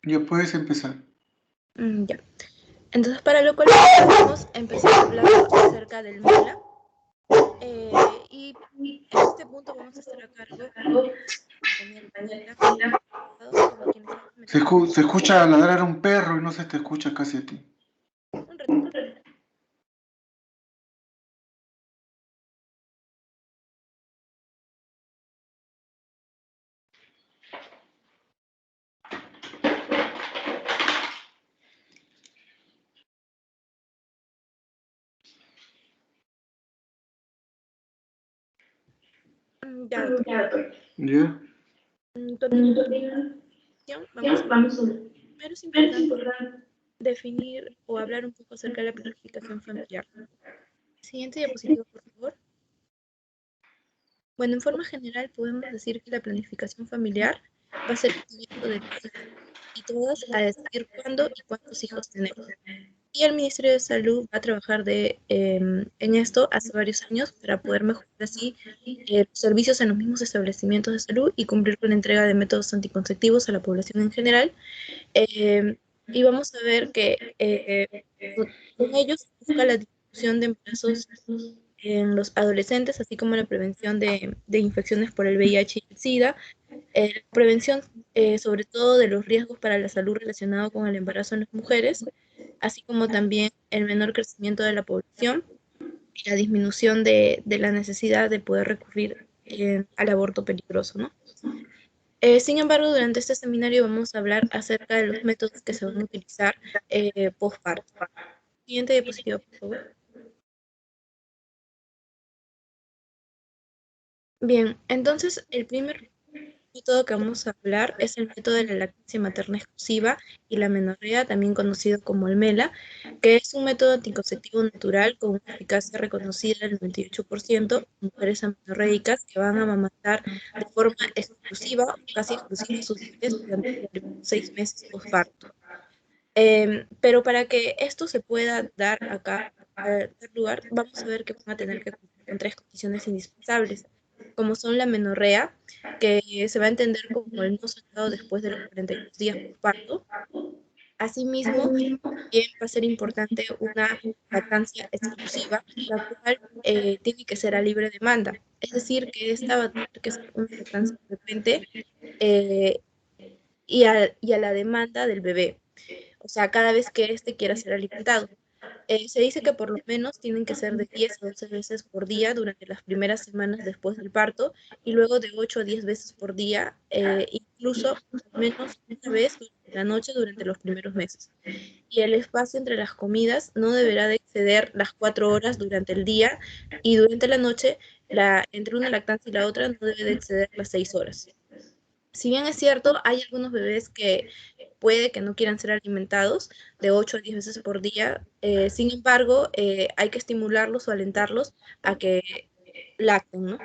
Ya puedes empezar. Ya. Entonces, para lo cual vamos a empezar hablando acerca del MELA. Y en este punto vamos a estar a cargo compañero Daniela, con quien estamos metiendo Se escucha ladrar un perro y no se te escucha casi a ti. un ratito. Ya, doctor. ¿Ya? Continuación, vamos a ver. Primero es importante definir o hablar un poco acerca de la planificación familiar. Siguiente diapositiva, por favor. Bueno, en forma general podemos decir que la planificación familiar va a ser el proyecto de todos y todas a decidir cuándo y cuántos hijos tenemos. Y el Ministerio de Salud va a trabajar en esto hace varios años para poder mejorar así los servicios en los mismos establecimientos de salud y cumplir con la entrega de métodos anticonceptivos a la población en general. Y vamos a ver que con ellos busca la disminución de embarazos en los adolescentes, así como la prevención de infecciones por el VIH y el SIDA, prevención sobre todo de los riesgos para la salud relacionados con el embarazo en las mujeres, así como también el menor crecimiento de la población y la disminución de la necesidad de poder recurrir al aborto peligroso, ¿no? Sin embargo, durante este seminario vamos a hablar acerca de los métodos que se van a utilizar postparto. Siguiente diapositiva, por favor. Bien, entonces el primer método que vamos a hablar es el método de la lactancia materna exclusiva y la menorrea, también conocido como el MELA, que es un método anticonceptivo natural con una eficacia reconocida del 98% en mujeres amenorreicas que van a amamantar de forma exclusiva o casi exclusiva a sus bebés durante los primeros 6 meses postparto. Pero para que esto se pueda dar acá, dar lugar, vamos a ver que van a tener que cumplir con 3 condiciones indispensables, como son la menorrea, que se va a entender como el no sangrado después de los 42 días postparto. Asimismo, también va a ser importante una lactancia exclusiva, la cual tiene que ser a libre demanda. Es decir, que esta va a tener que ser una lactancia frecuente eh, y a la demanda del bebé. O sea, cada vez que éste quiera ser alimentado. Se dice que por lo menos tienen que ser de 10 a 12 veces por día durante las primeras semanas después del parto y luego de 8 a 10 veces por día, incluso al menos una vez durante la noche durante los primeros meses. Y el espacio entre las comidas no deberá de exceder las 4 horas durante el día y durante la noche, entre una lactancia y la otra no debe de exceder las 6 horas. Si bien es cierto, hay algunos bebés que puede que no quieran ser alimentados de 8 a 10 veces por día, sin embargo, hay que estimularlos o alentarlos a que lacten, ¿no?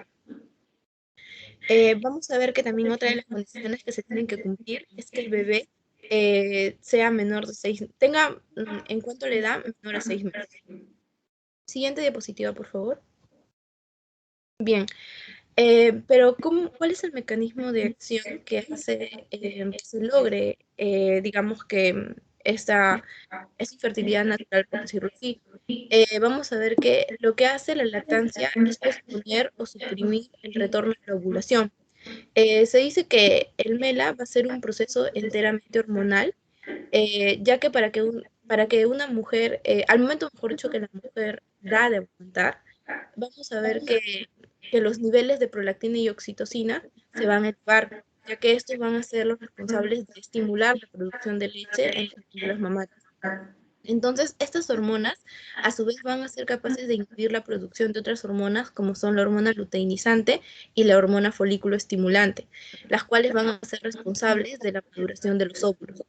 Vamos a ver que también otra de las condiciones que se tienen que cumplir es que el bebé sea menor de 6, tenga en cuanto a la edad menor a 6 meses. Siguiente diapositiva, por favor. Bien, pero ¿cuál es el mecanismo de acción que hace que se logre, digamos que esta infertilidad natural, por decirlo así? Vamos a ver que lo que hace la lactancia es posponer o suprimir el retorno a la ovulación. Se dice que el MELA va a ser un proceso enteramente hormonal, ya que para que una mujer, al momento mejor dicho que la mujer da de amamantar, vamos a ver que los niveles de prolactina y oxitocina se van a elevar, ya que estos van a ser los responsables de estimular la producción de leche en las glándulas mamarias. Entonces, estas hormonas, a su vez, van a ser capaces de inhibir la producción de otras hormonas, como son la hormona luteinizante y la hormona folículo estimulante, las cuales van a ser responsables de la maduración de los óvulos.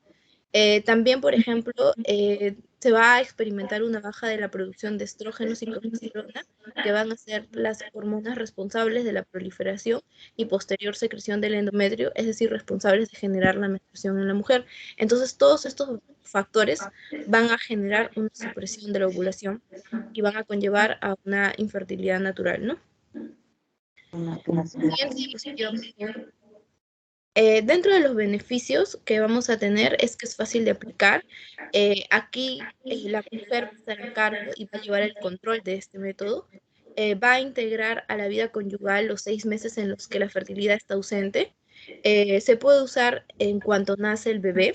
También, por ejemplo, se va a experimentar una baja de la producción de estrógenos y progesterona, que van a ser las hormonas responsables de la proliferación y posterior secreción del endometrio, es decir, responsables de generar la menstruación en la mujer. Entonces, todos estos factores van a generar una supresión de la ovulación y van a conllevar a una infertilidad natural, ¿no? Siguiente diapositiva, por favor. Dentro de los beneficios que vamos a tener es que es fácil de aplicar. Aquí la mujer va a estar a cargo y va a llevar el control de este método. Va a integrar a la vida conyugal los 6 meses en los que la fertilidad está ausente. Se puede usar en cuanto nace el bebé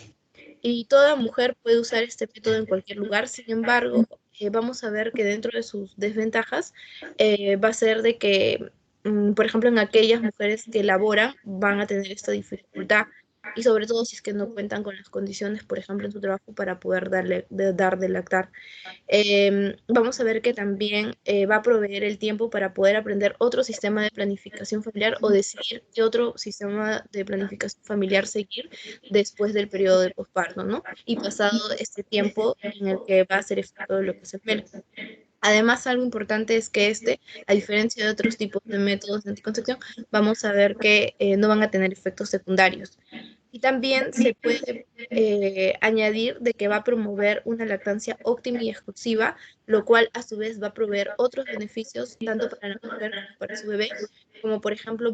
y toda mujer puede usar este método en cualquier lugar. Sin embargo, vamos a ver que dentro de sus desventajas va a ser de que, por ejemplo, en aquellas mujeres que laboran van a tener esta dificultad y sobre todo si es que no cuentan con las condiciones, por ejemplo, en su trabajo para poder dar de lactar. Vamos a ver que también va a proveer el tiempo para poder aprender otro sistema de planificación familiar o decidir qué otro sistema de planificación familiar seguir después del periodo de posparto, ¿no? Y pasado este tiempo en el que va a ser efecto lo que es el MEL. Además, algo importante es que a diferencia de otros tipos de métodos de anticoncepción, vamos a ver que no van a tener efectos secundarios. Y también se puede añadir de que va a promover una lactancia óptima y exclusiva, lo cual a su vez va a proveer otros beneficios tanto para la mujer como para su bebé, como por ejemplo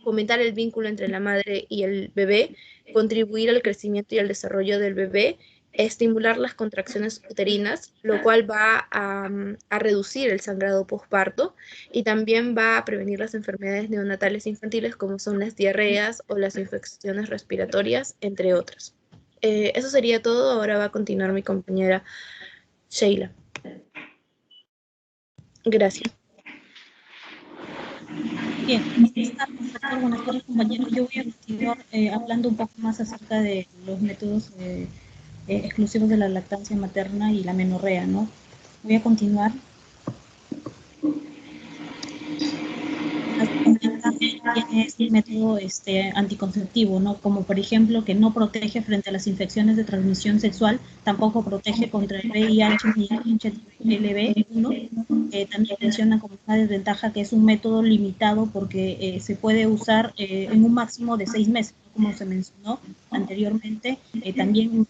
fomentar el vínculo entre la madre y el bebé, contribuir al crecimiento y al desarrollo del bebé, estimular las contracciones uterinas, lo cual va a reducir el sangrado postparto y también va a prevenir las enfermedades neonatales infantiles como son las diarreas o las infecciones respiratorias, entre otras. Eso sería todo. Ahora va a continuar mi compañera Sheila. Gracias. Bien, buenas tardes, doctor. Buenas tardes, compañeros. Yo voy a continuar hablando un poco más acerca de los métodos exclusivos de la lactancia materna y la menorrea, ¿no? Voy a continuar. Las desventajas que tiene este método anticonceptivo, ¿no? Como por ejemplo que no protege frente a las infecciones de transmisión sexual, tampoco protege contra el VIH ni el HPV-1. También menciona como una desventaja que es un método limitado porque se puede usar en un máximo de 6 meses, ¿no? Como se mencionó anteriormente. También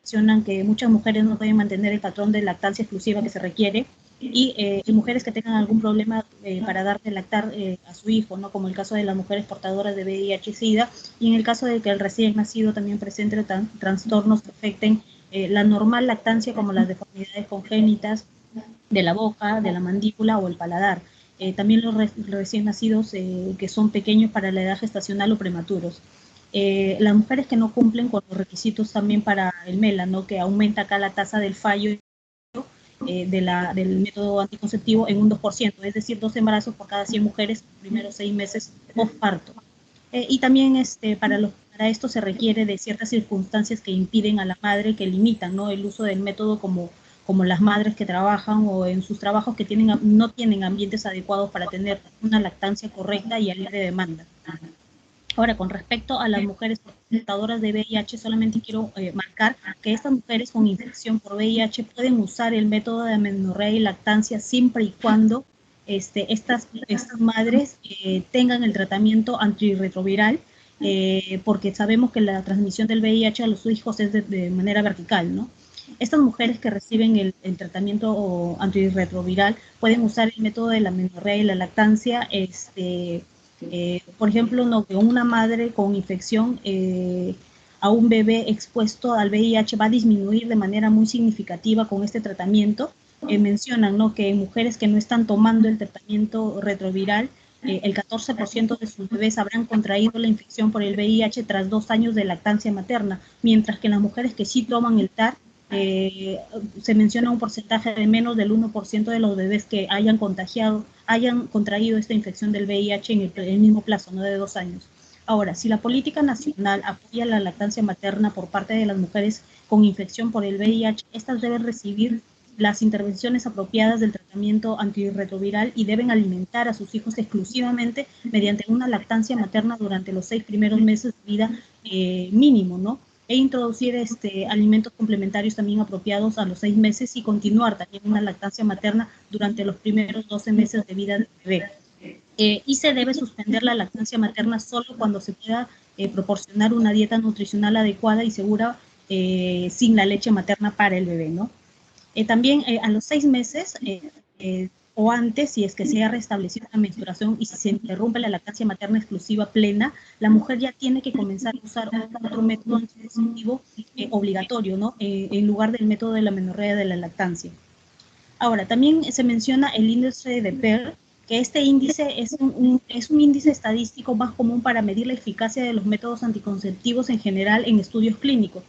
mencionan que muchas mujeres no pueden mantener el patrón de lactancia exclusiva que se requiere y mujeres que tengan algún problema para dar de lactar a su hijo, ¿no? Como el caso de las mujeres portadoras de VIH-Sida y en el caso de que el recién nacido también presente trastornos que afecten la normal lactancia como las deformidades congénitas de la boca, de la mandíbula o el paladar. También los recién nacidos que son pequeños para la edad gestacional o prematuros. Las mujeres que no cumplen con los requisitos también para el MELA, ¿no? Que aumenta acá la tasa del fallo del método anticonceptivo en un 2%, es decir, 2 embarazos por cada 100 mujeres en los primeros 6 meses postparto. Y también para esto se requiere de ciertas circunstancias que impiden a la madre, que limitan, ¿no? El uso del método como las madres que trabajan o en sus trabajos que no tienen ambientes adecuados para tener una lactancia correcta y a libre demanda. Ahora, con respecto a las mujeres portadoras de VIH, solamente quiero marcar que estas mujeres con infección por VIH pueden usar el método de amenorrea y lactancia siempre y cuando estas madres tengan el tratamiento antirretroviral, porque sabemos que la transmisión del VIH a los hijos es de manera vertical, ¿no? Estas mujeres que reciben el tratamiento antirretroviral pueden usar el método de la amenorrea y la lactancia, por ejemplo, no, que una madre con infección a un bebé expuesto al VIH va a disminuir de manera muy significativa con este tratamiento. Mencionan, ¿no?, que en mujeres que no están tomando el tratamiento retroviral, el 14% de sus bebés habrán contraído la infección por el VIH tras 2 años de lactancia materna, mientras que en las mujeres que sí toman el TAR, se menciona un porcentaje de menos del 1% de los bebés que hayan contraído esta infección del VIH en el mismo plazo, no de 2 años. Ahora, si la política nacional apoya la lactancia materna por parte de las mujeres con infección por el VIH, estas deben recibir las intervenciones apropiadas del tratamiento antirretroviral y deben alimentar a sus hijos exclusivamente mediante una lactancia materna durante los 6 primeros meses de vida mínimo, ¿no? E introducir alimentos complementarios también apropiados a los 6 meses y continuar también una lactancia materna durante los primeros 12 meses de vida del bebé. Y se debe suspender la lactancia materna solo cuando se pueda proporcionar una dieta nutricional adecuada y segura sin la leche materna para el bebé, ¿no? También a los 6 meses o antes, si es que se ha restablecido la menstruación y si se interrumpe la lactancia materna exclusiva plena, la mujer ya tiene que comenzar a usar otro método anticonceptivo obligatorio, ¿no? En lugar del método de la menorrea de la lactancia. Ahora, también se menciona el índice de PER, que este índice es un índice estadístico más común para medir la eficacia de los métodos anticonceptivos en general en estudios clínicos.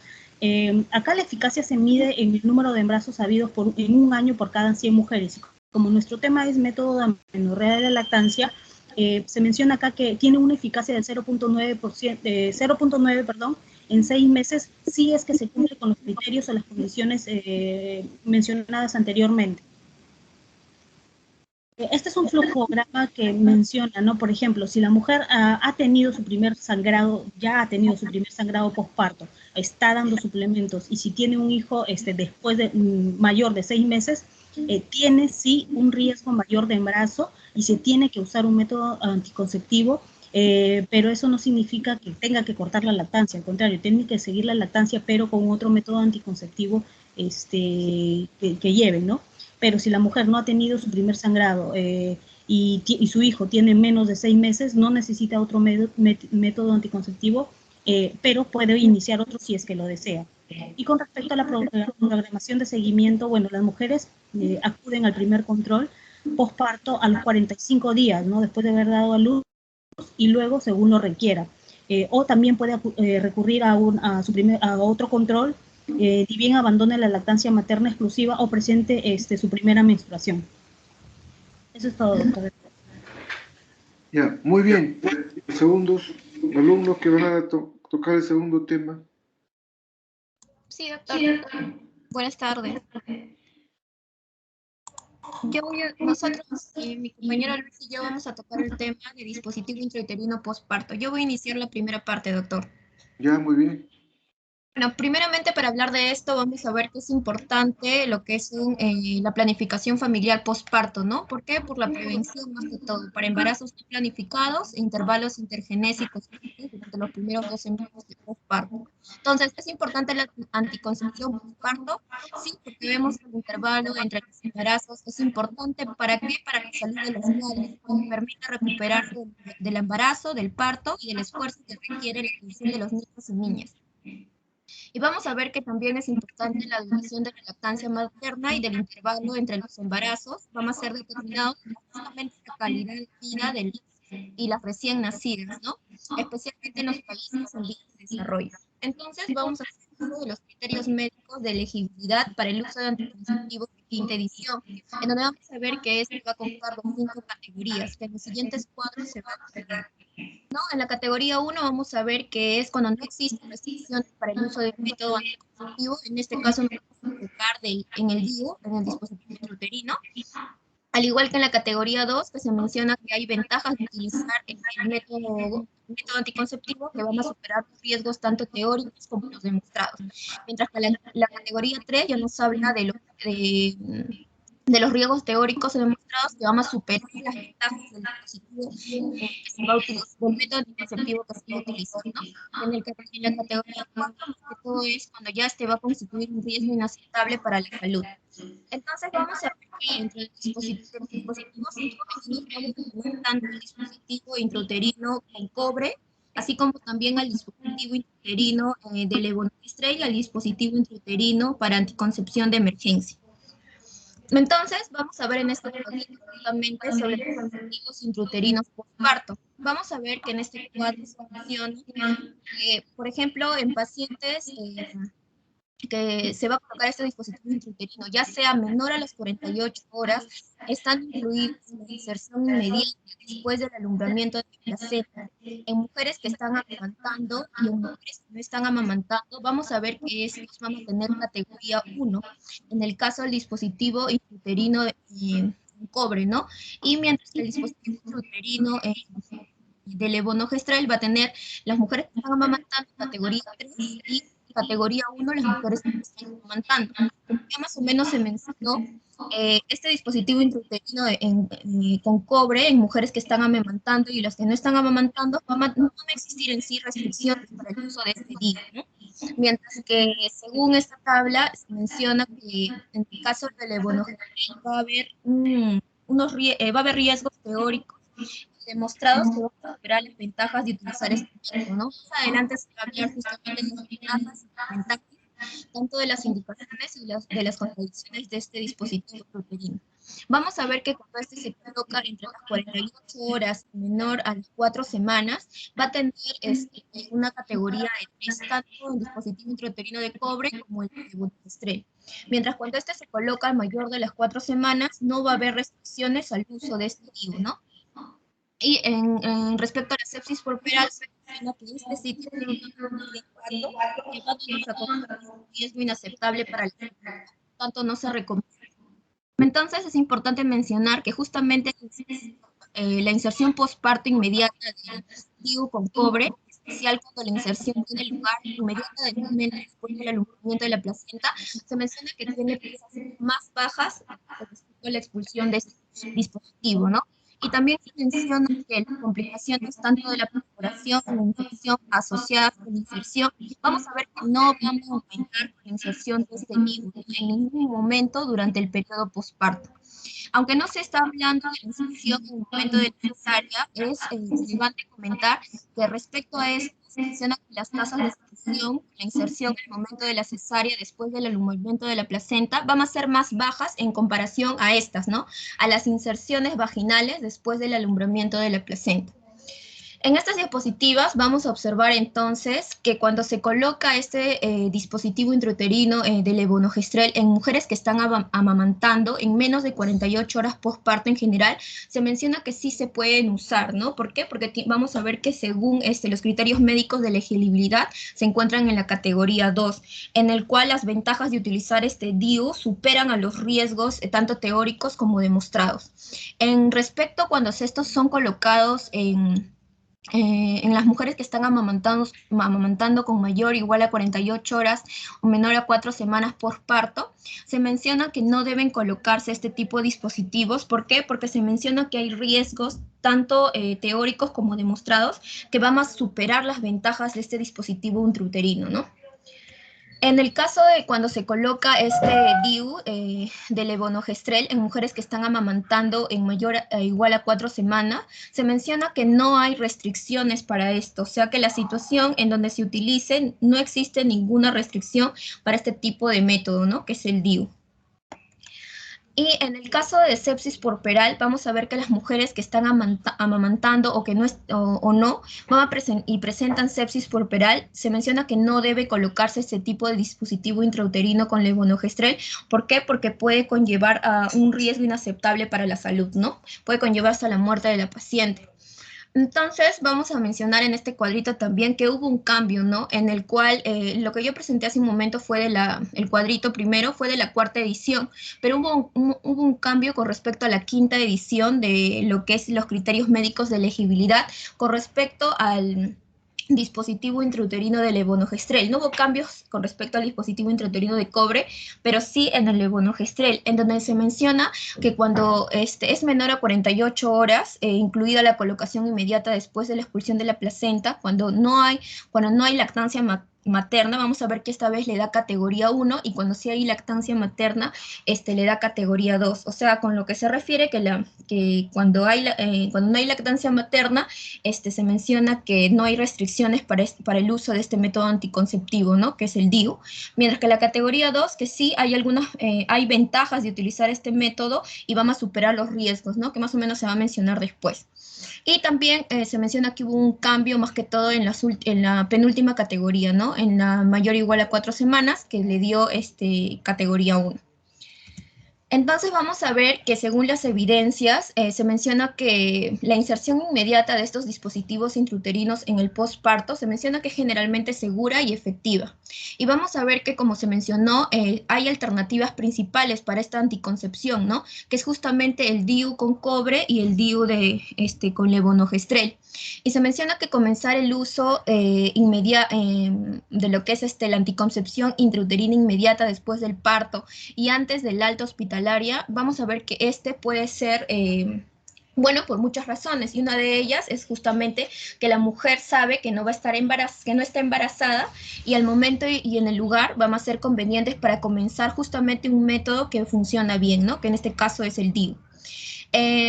Acá la eficacia se mide en el número de embarazos habidos en un año por cada 100 mujeres. Como nuestro tema es método de menorrea de la lactancia, se menciona acá que tiene una eficacia del 0.9, perdón, en 6 meses, si es que se cumple con los criterios o las condiciones mencionadas anteriormente. Este es un flujograma que menciona, ¿no? Por ejemplo, si la mujer ha tenido su primer sangrado, ya ha tenido su primer sangrado posparto, está dando suplementos, y si tiene un hijo después de mayor de 6 meses, tiene sí un riesgo mayor de embarazo y se tiene que usar un método anticonceptivo, pero eso no significa que tenga que cortar la lactancia, al contrario, tiene que seguir la lactancia, pero con otro método anticonceptivo que lleve, ¿no? Pero si la mujer no ha tenido su primer sangrado y su hijo tiene menos de 6 meses, no necesita otro método anticonceptivo, pero puede iniciar otro si es que lo desea. Y con respecto a la programación de seguimiento, bueno, las mujeres acuden al primer control posparto a los 45 días, ¿no? Después de haber dado a luz, y luego según lo requiera. O también puede recurrir a otro control, ni bien abandone la lactancia materna exclusiva o presente su primera menstruación. Eso es todo, doctor. Ya, muy bien. Segundos, alumnos que van a tocar el segundo tema. Sí, doctor. Buenas tardes. Nosotros, mi compañero Luis y yo vamos a tocar el tema de dispositivo intrauterino posparto. Yo voy a iniciar la primera parte, doctor. Ya, muy bien. Bueno, primeramente para hablar de esto vamos a ver que es importante lo que es la planificación familiar posparto, ¿no? ¿Por qué? Por la prevención más que todo, para embarazos no planificados e intervalos intergenésicos durante los primeros 12 meses de posparto. Entonces, ¿es importante la anticoncepción posparto? Sí, porque vemos que el intervalo entre los embarazos es importante. ¿Para qué? Para la salud de las madres, que permita recuperarse del embarazo, del parto y del esfuerzo que requiere la atención de los niños y niñas. Y vamos a ver que también es importante la duración de la lactancia materna y del intervalo entre los embarazos. Vamos a ser determinados justamente la calidad de vida y las recién nacidas, ¿no? Especialmente en los países en vías de desarrollo. Entonces, vamos a hacer uso de los criterios médicos de elegibilidad para el uso de anticonceptivos de quinta edición, en donde vamos a ver que este va a contar con 5 categorías, que en los siguientes cuadros se van a desarrollar. ¿No? En la categoría 1 vamos a ver que es cuando no existen restricciones para el uso del método anticonceptivo. En este caso nos vamos a enfocar en el DIU, en el dispositivo intrauterino. Al igual que en la categoría 2, que se menciona que hay ventajas de utilizar el método anticonceptivo que van a superar los riesgos tanto teóricos como los demostrados. Mientras que la categoría 3 ya nos habla de los riesgos teóricos demostrados que van a superar las ventajas del dispositivo que se va a utilizar, del método anticonceptivo que se va a utilizar, ¿no? En la categoría 4, más que todo es cuando ya va a constituir un riesgo inaceptable para la salud. Entonces vamos a ver que entre los dispositivos introducidos vamos a tener tanto el dispositivo intrauterino con cobre, así como también al dispositivo intrauterino de levonorgestrel y al dispositivo intrauterino para anticoncepción de emergencia. Entonces, vamos a ver en este cuadro justamente sobre los dispositivos intrauterinos posparto. Vamos a ver que en este cuadro se menciona que, por ejemplo, en pacientes que se va a colocar este dispositivo intrauterino, ya sea menor a las 48 horas, están incluidos en la inserción inmediata después del alumbramiento de la placenta. En mujeres que están amamantando y en mujeres que no están amamantando, vamos a ver que estos van a tener categoría 1, en el caso del dispositivo intrauterino de cobre, ¿no? Y mientras que el dispositivo intrauterino de levonorgestrel va a tener las mujeres que están amamantando categoría 3 y categoría 1 las mujeres que están amamantando. Como ya más o menos se mencionó, este dispositivo intrauterino con cobre en mujeres que están amamantando y las que no están amamantando, no van a existir en sí restricciones para el uso de este día, ¿no? Mientras que según esta tabla se menciona que en el caso del levonorgestrel va a haber un va a haber riesgos teóricos demostrados que van a superar las ventajas de utilizar este método, ¿no? Más adelante se va a hablar justamente de las ventajas y desventajas, tanto de las indicaciones y de las contradicciones de este dispositivo intrauterino. Vamos a ver que cuando este se coloca entre las 48 horas y menor a las 4 semanas, va a tener una categoría de 3, tanto el dispositivo intrauterino de cobre como el de levonorgestrel. Mientras cuando este se coloca al mayor de las 4 semanas, no va a haber restricciones al uso de este DIU, ¿no? Y en respecto a la sepsis puerperal, se menciona que este sitio tiene un impacto que va a tener un riesgo inaceptable para la salud, por tanto no se recomienda. Entonces es importante mencionar que justamente la inserción postparto inmediata del DIU con cobre, en especial cuando la inserción tiene lugar inmediatamente después del alumbramiento de la placenta, se menciona que tiene tasas más bajas respecto a la expulsión de este dispositivo, ¿no? Y también se menciona que las complicaciones tanto de la perforación como la infección asociadas con la inserción, vamos a ver que no van a aumentar con la inserción de este DIU en ningún momento durante el periodo postparto. Aunque no se está hablando de la inserción en el momento de la cesárea, es relevante comentar que respecto a esto se menciona que las tasas de expulsión, la inserción en el momento de la cesárea después del alumbramiento de la placenta, van a ser más bajas en comparación a estas, ¿no? A las inserciones vaginales después del alumbramiento de la placenta. En estas diapositivas vamos a observar entonces que cuando se coloca este dispositivo intrauterino de levonorgestrel en mujeres que están amamantando en menos de 48 horas postparto en general, se menciona que sí se pueden usar, ¿no? ¿Por qué? Porque vamos a ver que según los criterios médicos de elegibilidad se encuentran en la categoría 2, en el cual las ventajas de utilizar este DIU superan a los riesgos tanto teóricos como demostrados. En respecto cuando estos son colocados en las mujeres que están amamantando con mayor o igual a 48 horas o menor a 4 semanas postparto, se menciona que no deben colocarse este tipo de dispositivos. ¿Por qué? Porque se menciona que hay riesgos tanto teóricos como demostrados que van a superar las ventajas de este dispositivo intrauterino, ¿no? En el caso de cuando se coloca este DIU de levonorgestrel en mujeres que están amamantando en mayor o igual a 4 semanas, se menciona que no hay restricciones para esto, o sea que la situación en donde se utilice no existe ninguna restricción para este tipo de método, ¿no? Que es el DIU. Y en el caso de sepsis puerperal, vamos a ver que las mujeres que están amamantando o que no y presentan sepsis puerperal, se menciona que no debe colocarse este tipo de dispositivo intrauterino con levonorgestrel. ¿Por qué? Porque puede conllevar a un riesgo inaceptable para la salud, ¿no? Puede conllevar hasta la muerte de la paciente. Entonces, vamos a mencionar en este cuadrito también que hubo un cambio, ¿no? En el cual lo que yo presenté hace un momento fue el cuadrito primero, fue de la 4ª edición, pero hubo un cambio con respecto a la 5ª edición de lo que es los criterios médicos de elegibilidad con respecto al dispositivo intrauterino de levonorgestrel. No hubo cambios con respecto al dispositivo intrauterino de cobre, pero sí en el levonorgestrel, en donde se menciona que cuando es menor a 48 horas, incluida la colocación inmediata después de la expulsión de la placenta, cuando no hay lactancia materna, vamos a ver que esta vez le da categoría 1 y cuando sí hay lactancia materna, le da categoría 2. O sea, con lo que se refiere que cuando no hay lactancia materna, se menciona que no hay restricciones para el uso de este método anticonceptivo, ¿no? Que es el DIU. Mientras que la categoría 2, que sí hay ventajas de utilizar este método y vamos a superar los riesgos, ¿no? Que más o menos se va a mencionar después. Y también se menciona que hubo un cambio más que todo en la penúltima categoría, ¿no? En la mayor o igual a 4 semanas, que le dio categoría 1. Entonces vamos a ver que según las evidencias se menciona que la inserción inmediata de estos dispositivos intrauterinos en el postparto se menciona que es generalmente segura y efectiva. Y vamos a ver que, como se mencionó, hay alternativas principales para esta anticoncepción, ¿no? Que es justamente el DIU con cobre y el DIU con levonorgestrel. Y se menciona que comenzar el uso de lo que es la anticoncepción intrauterina inmediata después del parto y antes del alta hospitalaria, vamos a ver que puede ser bueno por muchas razones, y una de ellas es justamente que la mujer sabe que no va a estar que no está embarazada, y al momento y en el lugar van a ser convenientes para comenzar justamente un método que funciona bien, ¿no? Que en este caso es el DIU.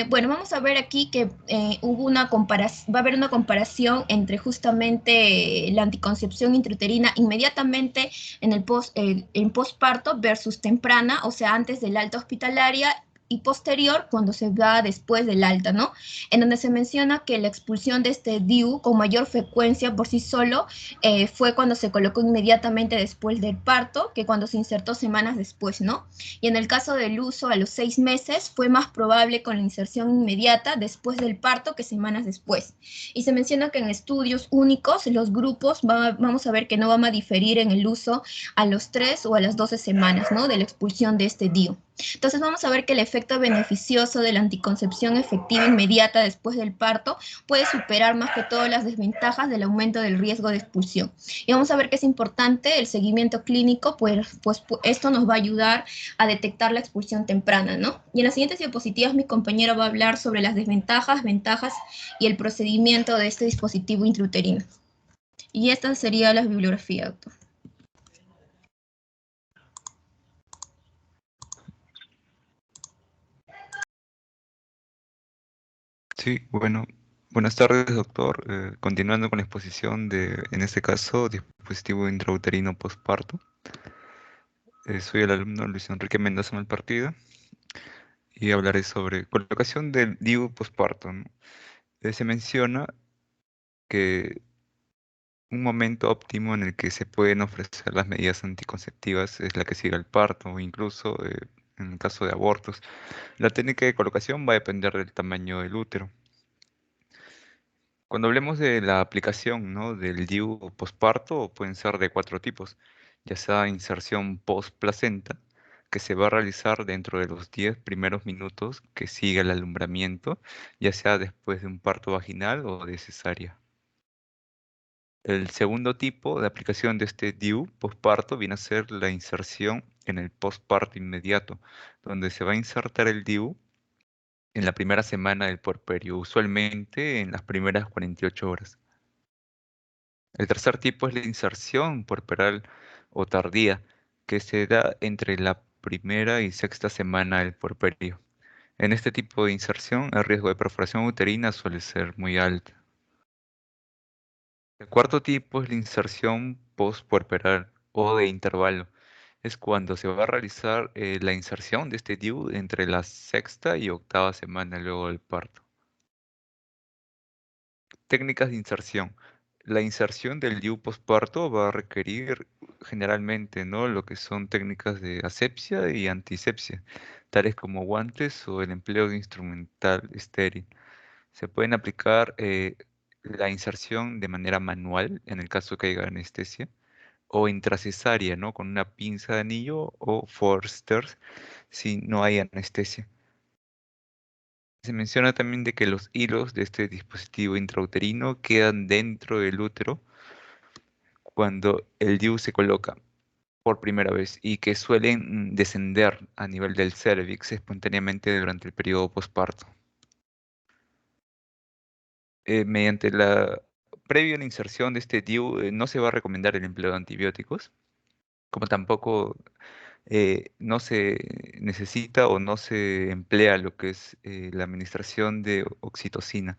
Bueno, vamos a ver aquí que va a haber una comparación entre justamente la anticoncepción intrauterina inmediatamente en posparto versus temprana, o sea, antes del alta hospitalaria y posterior cuando se da después del alta, ¿no? En donde se menciona que la expulsión de este DIU con mayor frecuencia por sí solo fue cuando se colocó inmediatamente después del parto que cuando se insertó semanas después, ¿no? Y en el caso del uso a los 6 meses fue más probable con la inserción inmediata después del parto que semanas después. Y se menciona que en estudios únicos los grupos vamos a ver que no van a diferir en el uso a los 3 o a las 12 semanas, ¿no? De la expulsión de este DIU. Entonces vamos a ver que el efecto beneficioso de la anticoncepción efectiva inmediata después del parto puede superar más que todo las desventajas del aumento del riesgo de expulsión. Y vamos a ver que es importante el seguimiento clínico, pues esto nos va a ayudar a detectar la expulsión temprana, ¿no? Y en las siguientes diapositivas mi compañero va a hablar sobre las desventajas, ventajas y el procedimiento de este dispositivo intrauterino. Y esta sería la bibliografía, doctor. Sí, bueno, buenas tardes, doctor. Continuando con la exposición en este caso, dispositivo intrauterino posparto. Soy el alumno Luis Enrique Mendoza Malpartida y hablaré sobre colocación del DIU posparto, ¿no? Se menciona que un momento óptimo en el que se pueden ofrecer las medidas anticonceptivas es la que sigue al parto o incluso en el caso de abortos. La técnica de colocación va a depender del tamaño del útero. Cuando hablemos de la aplicación, ¿no?, del DIU posparto, pueden ser de 4 tipos, ya sea inserción post-placenta, que se va a realizar dentro de los 10 primeros minutos que sigue el alumbramiento, ya sea después de un parto vaginal o de cesárea. El segundo tipo de aplicación de este DIU posparto viene a ser la inserción en el posparto inmediato, donde se va a insertar el DIU en la primera semana del puerperio, usualmente en las primeras 48 horas. El tercer tipo es la inserción puerperal o tardía, que se da entre la primera y sexta semana del puerperio. En este tipo de inserción, el riesgo de perforación uterina suele ser muy alto. El cuarto tipo es la inserción postpuerperal o de intervalo. Es cuando se va a realizar la inserción de este DIU entre la sexta y octava semana luego del parto. Técnicas de inserción. La inserción del DIU posparto va a requerir generalmente, ¿no?, lo que son técnicas de asepsia y antisepsia, tales como guantes o el empleo de instrumental estéril. Se pueden aplicar la inserción de manera manual en el caso que haya anestesia o intracesárea, ¿no?, con una pinza de anillo o forceps si no hay anestesia. Se menciona también de que los hilos de este dispositivo intrauterino quedan dentro del útero cuando el DIU se coloca por primera vez y que suelen descender a nivel del cérvix espontáneamente durante el periodo posparto. Mediante previo a la inserción de este DIU no se va a recomendar el empleo de antibióticos, como tampoco no se necesita o no se emplea lo que es la administración de oxitocina.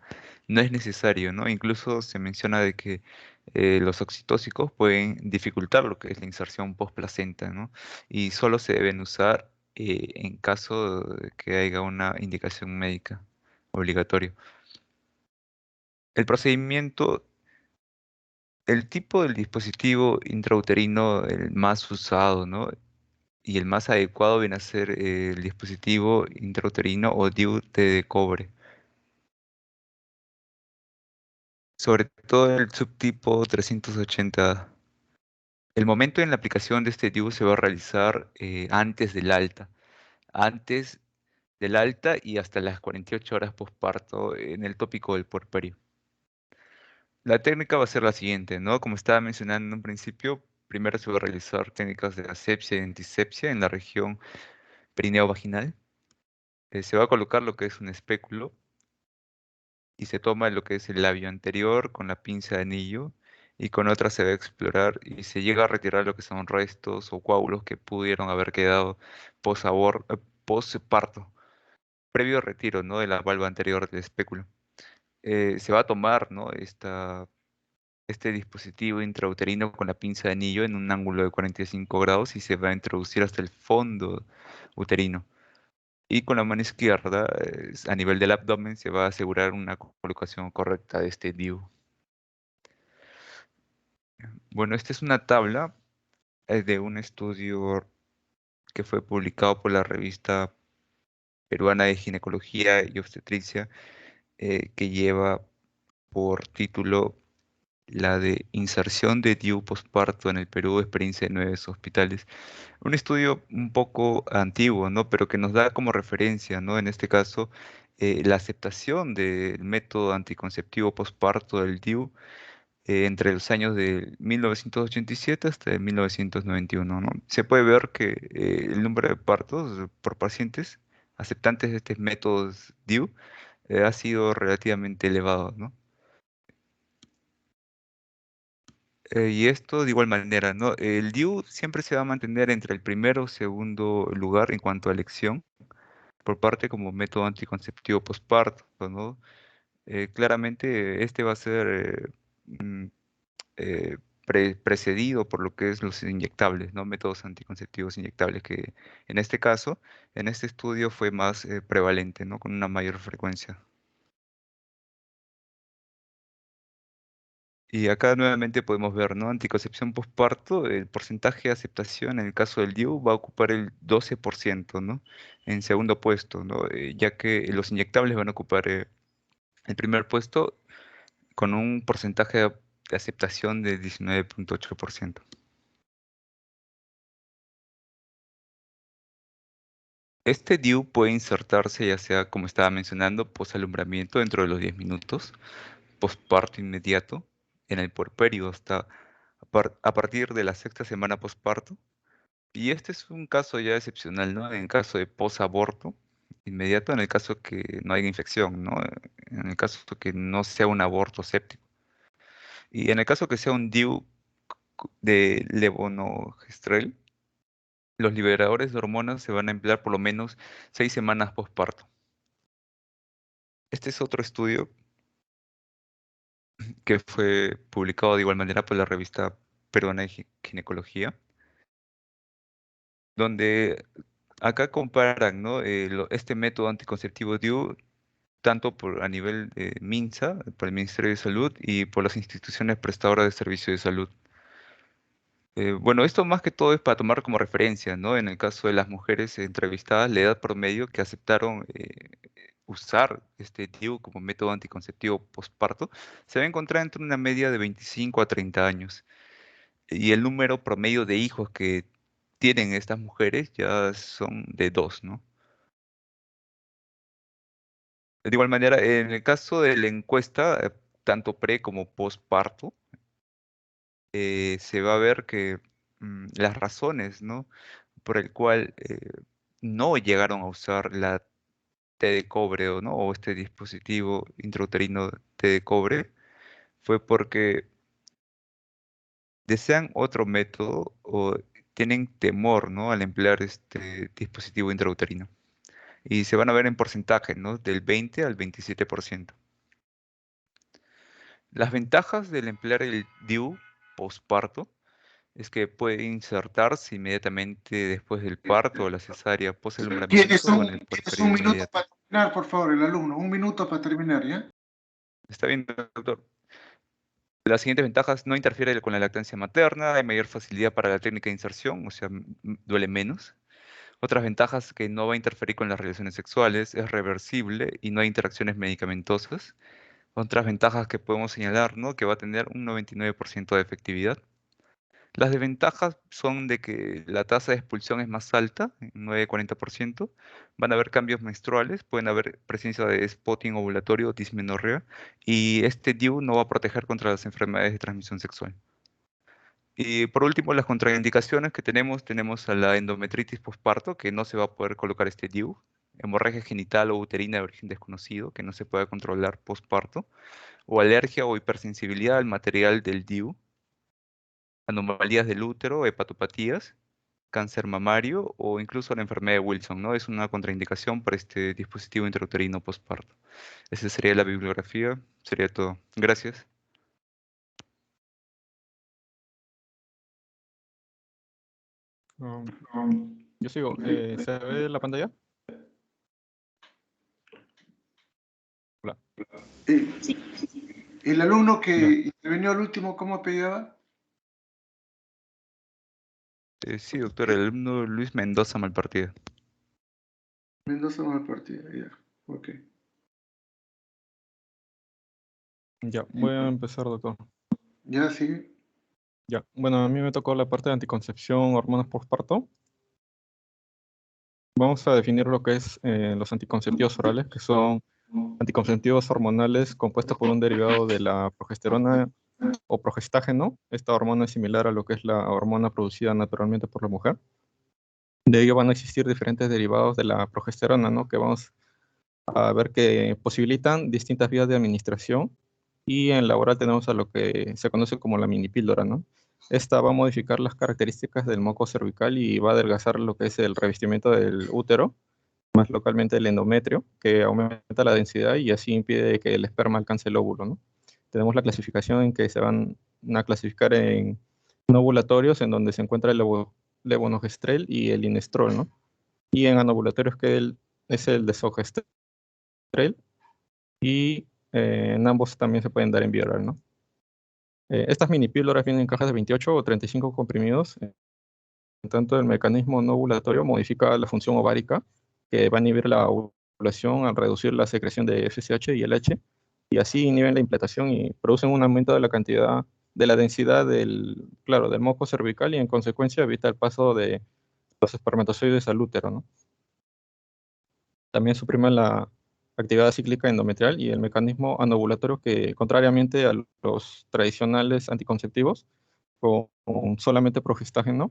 No es necesario, ¿no? Incluso se menciona de que los oxitóxicos pueden dificultar lo que es la inserción postplacenta, ¿no? Y solo se deben usar en caso de que haya una indicación médica obligatoria. El procedimiento, el tipo del dispositivo intrauterino, el más usado, ¿no?, y el más adecuado viene a ser el dispositivo intrauterino o DIU de cobre. Sobre todo el subtipo 380. El momento en la aplicación de este DIU se va a realizar antes del alta y hasta las 48 horas posparto en el tópico del puerperio. La técnica va a ser la siguiente, ¿no? Como estaba mencionando en un principio, primero se va a realizar técnicas de asepsia y antisepsia en la región perineo vaginal. Se va a colocar lo que es un espéculo y se toma lo que es el labio anterior con la pinza de anillo y con otra se va a explorar y se llega a retirar lo que son restos o coágulos que pudieron haber quedado posparto. previo retiro, ¿no?, de la valva anterior del espéculo. Se va a tomar, ¿no?, este dispositivo intrauterino con la pinza de anillo en un ángulo de 45 grados y se va a introducir hasta el fondo uterino. Y con la mano izquierda, a nivel del abdomen, se va a asegurar una colocación correcta de este DIU. Bueno, esta es una tabla de un estudio que fue publicado por la revista peruana de ginecología y obstetricia, que lleva por título la de inserción de DIU posparto en el Perú, experiencia de 9 hospitales. Un estudio un poco antiguo, ¿no?, pero que nos da como referencia, ¿no?, en este caso, la aceptación del método anticonceptivo posparto del DIU entre los años de 1987 hasta 1991, ¿no? Se puede ver que el número de partos por pacientes aceptantes de estos métodos DIU ha sido relativamente elevado, ¿no? Y esto de igual manera, ¿no? El DIU siempre se va a mantener entre el primero o segundo lugar en cuanto a elección por parte como método anticonceptivo posparto, ¿no? Claramente este va a ser eh, precedido por lo que es los inyectables, ¿no? Métodos anticonceptivos inyectables, que en este caso, en este estudio fue más prevalente, ¿no?, con una mayor frecuencia. Y acá nuevamente podemos ver, ¿no?, anticoncepción posparto, el porcentaje de aceptación en el caso del DIU va a ocupar el 12%, ¿no? En segundo puesto, ¿no? Ya que los inyectables van a ocupar el primer puesto con un porcentaje de aceptación de 19,8%. Este DIU puede insertarse ya sea, como estaba mencionando, posalumbramiento dentro de los 10 minutos, posparto inmediato, en el puerperio hasta a partir de la sexta semana posparto. Y este es un caso ya excepcional, ¿no? En caso de posaborto inmediato, en el caso que no haya infección, ¿no? En el caso que no sea un aborto séptico. Y en el caso que sea un DIU de levonorgestrel, los liberadores de hormonas se van a emplear por lo menos 6 semanas posparto. Este es otro estudio que fue publicado de igual manera por la revista peruana de ginecología, donde acá comparan, ¿no?, este método anticonceptivo DIU tanto a nivel de MINSA, por el Ministerio de Salud, y por las instituciones prestadoras de servicios de salud. Bueno, esto más que todo es para tomar como referencia, ¿no? En el caso de las mujeres entrevistadas, la edad promedio que aceptaron usar este DIU como método anticonceptivo posparto se va a encontrar entre una media de 25 a 30 años. Y el número promedio de hijos que tienen estas mujeres ya son de 2, ¿no? De igual manera, en el caso de la encuesta, tanto pre como posparto, se va a ver que las razones, ¿no?, por el cual no llegaron a usar la T de cobre o este dispositivo intrauterino T de cobre fue porque desean otro método o tienen temor, ¿no?, al emplear este dispositivo intrauterino. Y se van a ver en porcentaje, ¿no?, del 20 al 27%. Las ventajas del emplear el DIU posparto es que puede insertarse inmediatamente después del parto o la cesárea, Tienes posalumbramiento o en el tienes un puerperio minuto inmediato. para terminar, por favor, el alumno. Un minuto para terminar, ¿ya? Está bien, doctor. Las siguientes ventajas: no interfiere con la lactancia materna, hay mayor facilidad para la técnica de inserción, o sea, duele menos. Otras ventajas: que no va a interferir con las relaciones sexuales, es reversible y no hay interacciones medicamentosas. Otras ventajas que podemos señalar, ¿no?, que va a tener un 99% de efectividad. Las desventajas son de que la tasa de expulsión es más alta, 9,40%. Van a haber cambios menstruales, pueden haber presencia de spotting ovulatorio, dismenorrea, y este DIU no va a proteger contra las enfermedades de transmisión sexual. Y por último, las contraindicaciones que tenemos a la endometritis posparto, que no se va a poder colocar este DIU, hemorragia genital o uterina de origen desconocido, que no se puede controlar posparto, o alergia o hipersensibilidad al material del DIU, anomalías del útero, hepatopatías, cáncer mamario o incluso la enfermedad de Wilson, ¿no? Es una contraindicación para este dispositivo intrauterino postparto. Esa sería la bibliografía, sería todo. Gracias. Yo sigo. ¿Se ve la pantalla? Hola. El alumno que Ya. intervino al último, ¿cómo apellidaba? Sí, doctor, el alumno Luis Mendoza Malpartida. Mendoza Malpartida, ya. Ok. Ya, voy a empezar, doctor. Ya, sigue. Ya, bueno, a mí me tocó la parte de anticoncepción, hormonas postparto. Vamos a definir lo que es los anticonceptivos orales, que son anticonceptivos hormonales compuestos por un derivado de la progesterona o progestágeno. Esta hormona es similar a lo que es la hormona producida naturalmente por la mujer. De ello van a existir diferentes derivados de la progesterona, ¿no? Que vamos a ver que posibilitan distintas vías de administración, y en la oral tenemos a lo que se conoce como la mini píldora, ¿no? Esta va a modificar las características del moco cervical y va a adelgazar lo que es el revestimiento del útero, más localmente el endometrio, que aumenta la densidad y así impide que el esperma alcance el óvulo, ¿no? Tenemos la clasificación en que se van a clasificar en no ovulatorios, en donde se encuentra el levonorgestrel y el inestrol, ¿no? Y en anovulatorios, es el desogestrel, y en ambos también se pueden dar en vía oral, ¿no? Estas mini píldoras vienen en cajas de 28 o 35 comprimidos. En tanto, el mecanismo no ovulatorio modifica la función ovárica, que va a inhibir la ovulación al reducir la secreción de FSH y LH, y así inhiben la implantación y producen un aumento de la cantidad, de la densidad claro, del moco cervical, y en consecuencia evita el paso de los espermatozoides al útero, ¿no? También suprime la actividad cíclica endometrial y el mecanismo anovulatorio, que, contrariamente a los tradicionales anticonceptivos con solamente progestágeno,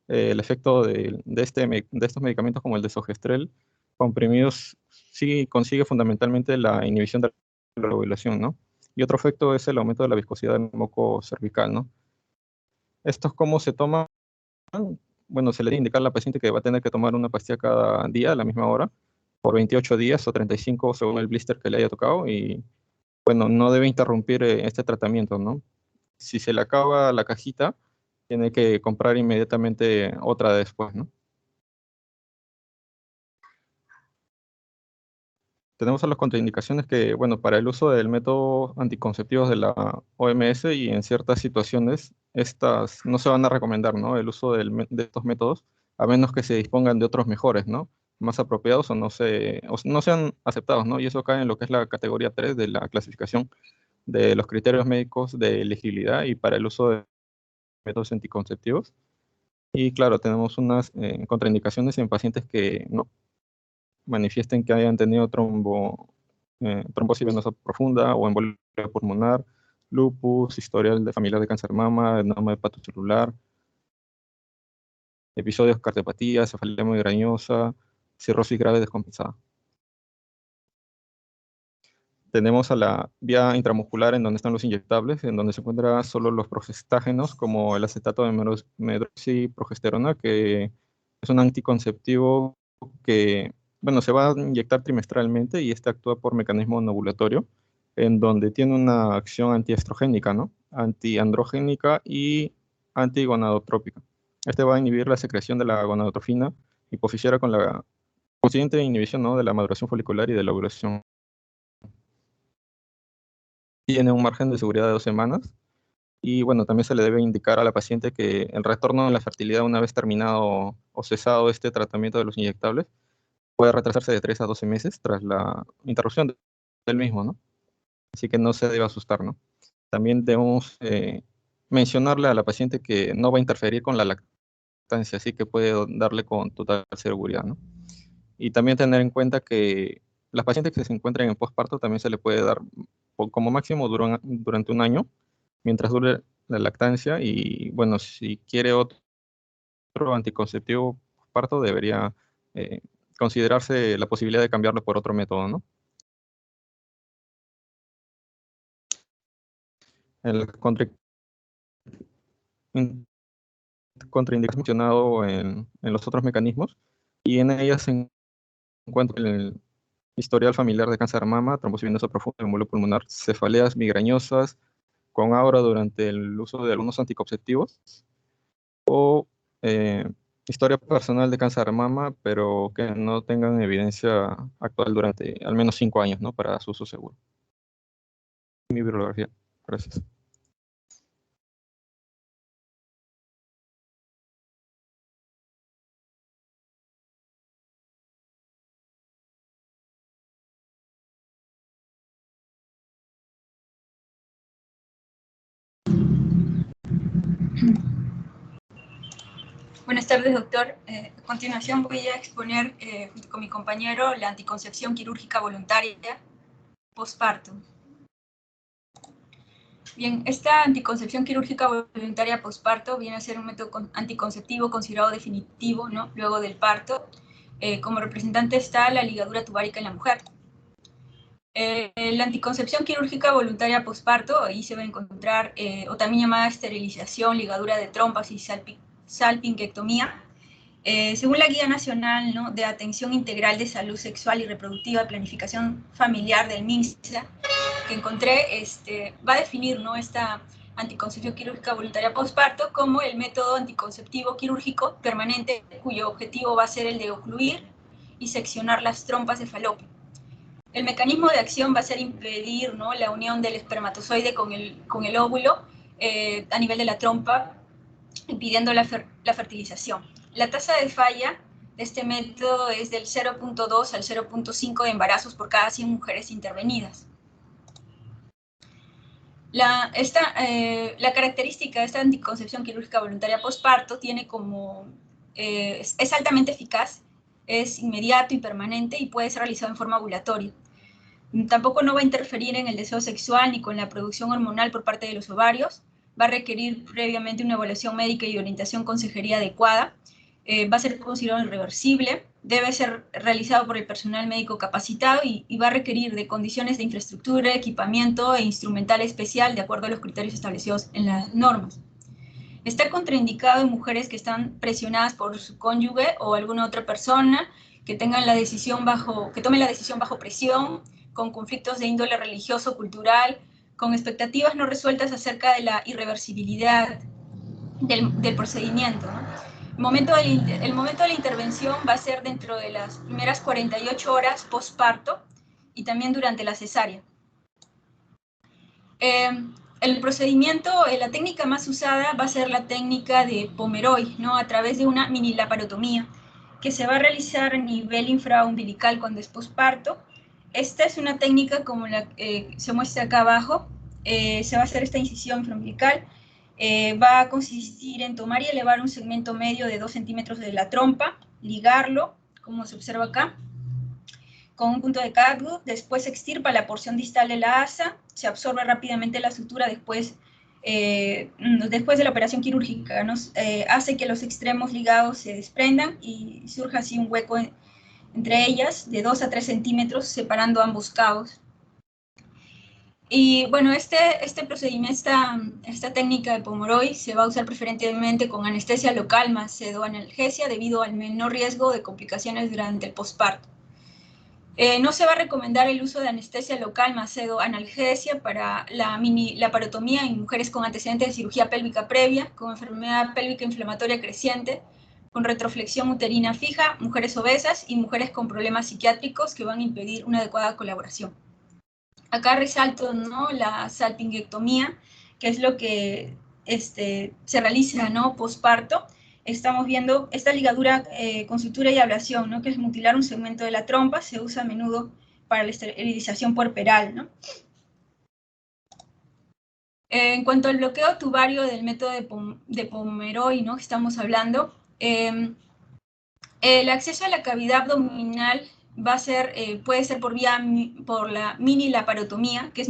el efecto de estos medicamentos como el desogestrel comprimidos sí consigue fundamentalmente la inhibición de la ovulación, ¿no? Y otro efecto es el aumento de la viscosidad del moco cervical, ¿no? ¿Estos cómo se toman? Bueno, se le debe indicar a la paciente que va a tener que tomar una pastilla cada día a la misma hora por 28 días o 35 según el blister que le haya tocado, y bueno, no debe interrumpir este tratamiento, ¿no? Si se le acaba la cajita, tiene que comprar inmediatamente otra después, ¿no? Tenemos a las contraindicaciones que, bueno, para el uso del método anticonceptivos de la OMS, y en ciertas situaciones, estas no se van a recomendar, ¿no? El uso de estos métodos, a menos que se dispongan de otros mejores, ¿no? Más apropiados, o no sean aceptados, ¿no? Y eso cae en lo que es la categoría 3 de la clasificación de los criterios médicos de elegibilidad y para el uso de métodos anticonceptivos. Y claro, tenemos unas contraindicaciones en pacientes que no manifiesten que hayan tenido trombosis venosa profunda o embolia pulmonar, lupus, historial de familiar de cáncer mama, adenoma hepatocelular, episodios de cardiopatía, cefalea migrañosa, cirrosis grave descompensada. Tenemos a la vía intramuscular, en donde están los inyectables, en donde se encuentran solo los progestágenos, como el acetato de medroxiprogesterona, que es un anticonceptivo que, bueno, se va a inyectar trimestralmente, y este actúa por mecanismo ovulatorio, en donde tiene una acción antiestrogénica, ¿no? Antiandrogénica y antigonadotrópica. Este va a inhibir la secreción de la gonadotrofina hipofisiaria con la consiguiente inhibición, ¿no?, de la maduración folicular y de la ovulación. Tiene un margen de seguridad de 2 semanas. Y bueno, también se le debe indicar a la paciente que el retorno de la fertilidad, una vez terminado o cesado este tratamiento de los inyectables, puede retrasarse de 3 a 12 meses tras la interrupción del mismo, ¿no? Así que no se debe asustar, ¿no? También debemos mencionarle a la paciente que no va a interferir con la lactancia, así que puede darle con total seguridad, ¿no? Y también tener en cuenta que las pacientes que se encuentran en posparto también se le puede dar como máximo durante un año, mientras dure la lactancia. Y bueno, si quiere otro anticonceptivo posparto, debería eh, considerarse la posibilidad de cambiarlo por otro método, ¿no? El contraindicaciones mencionado en los otros mecanismos, y en ellas se encuentra el historial familiar de cáncer de mama, trombosis venosa profunda, embolo pulmonar, cefaleas migrañosas con aura durante el uso de algunos anticonceptivos, o historia personal de cáncer de mama, pero que no tengan evidencia actual durante al menos 5 años, ¿no? Para su uso seguro. Mi bibliografía. Gracias. Buenas tardes, doctor. A continuación voy a exponer, junto con mi compañero, la anticoncepción quirúrgica voluntaria posparto. Bien, esta anticoncepción quirúrgica voluntaria posparto viene a ser un método anticonceptivo considerado definitivo, ¿no? Luego del parto. Como representante está la ligadura tubárica en la mujer. La anticoncepción quirúrgica voluntaria posparto, ahí se va a encontrar, o también llamada esterilización, ligadura de trompas y salpingectomía. Según la Guía Nacional, ¿no?, de Atención Integral de Salud Sexual y Reproductiva, Planificación Familiar del MINSA, que encontré, va a definir, ¿no?, esta anticoncepción quirúrgica voluntaria posparto como el método anticonceptivo quirúrgico permanente cuyo objetivo va a ser el de ocluir y seccionar las trompas de falopio. El mecanismo de acción va a ser impedir, ¿no?, la unión del espermatozoide con el óvulo a nivel de la trompa, impidiendo la fertilización. La tasa de falla de este método es del 0.2 al 0.5 de embarazos por cada 100 mujeres intervenidas. La característica de esta anticoncepción quirúrgica voluntaria posparto tiene como, es altamente eficaz, es inmediato y permanente y puede ser realizado en forma ambulatoria. Tampoco no va a interferir en el deseo sexual ni con la producción hormonal por parte de los ovarios. Va a requerir previamente una evaluación médica y orientación consejería adecuada. Va a ser considerado irreversible. Debe ser realizado por el personal médico capacitado y va a requerir de condiciones de infraestructura, equipamiento e instrumental especial de acuerdo a los criterios establecidos en las normas. Está contraindicado en mujeres que están presionadas por su cónyuge o alguna otra persona que tomen la decisión bajo presión, con conflictos de índole religioso, cultural, con expectativas no resueltas acerca de la irreversibilidad del procedimiento, ¿no? El momento de la intervención va a ser dentro de las primeras 48 horas postparto y también durante la cesárea. El procedimiento, la técnica más usada va a ser la técnica de Pomeroy, ¿no?, a través de una mini laparotomía que se va a realizar a nivel infraumbilical cuando es postparto. Esta es una técnica como la que se muestra acá abajo. Se va a hacer esta incisión infraumbilical. Va a consistir en tomar y elevar un segmento medio de 2 centímetros de la trompa, ligarlo, como se observa acá, con un punto de catgut. Después se extirpa la porción distal de la asa, se absorbe rápidamente la sutura después de la operación quirúrgica, ¿no? Hace que los extremos ligados se desprendan y surja así un hueco entre ellas de 2 a 3 centímetros, separando ambos cabos. Y bueno, este procedimiento, esta técnica de Pomeroy se va a usar preferentemente con anestesia local más pseudoanalgesia debido al menor riesgo de complicaciones durante el posparto. No se va a recomendar el uso de anestesia local más pseudoanalgesia para la mini laparotomía en mujeres con antecedentes de cirugía pélvica previa, con enfermedad pélvica inflamatoria creciente, con retroflexión uterina fija, mujeres obesas y mujeres con problemas psiquiátricos que van a impedir una adecuada colaboración. Acá resalto, ¿no?, la salpingectomía, que es lo que se realiza, ¿no?, posparto. Estamos viendo esta ligadura con sutura y ablación, ¿no?, que es mutilar un segmento de la trompa, se usa a menudo para la esterilización puerperal, ¿no? En cuanto al bloqueo tubario del método de Pomeroy, ¿no?, que estamos hablando, el acceso a la cavidad abdominal va a ser, puede ser por la mini laparotomía, que es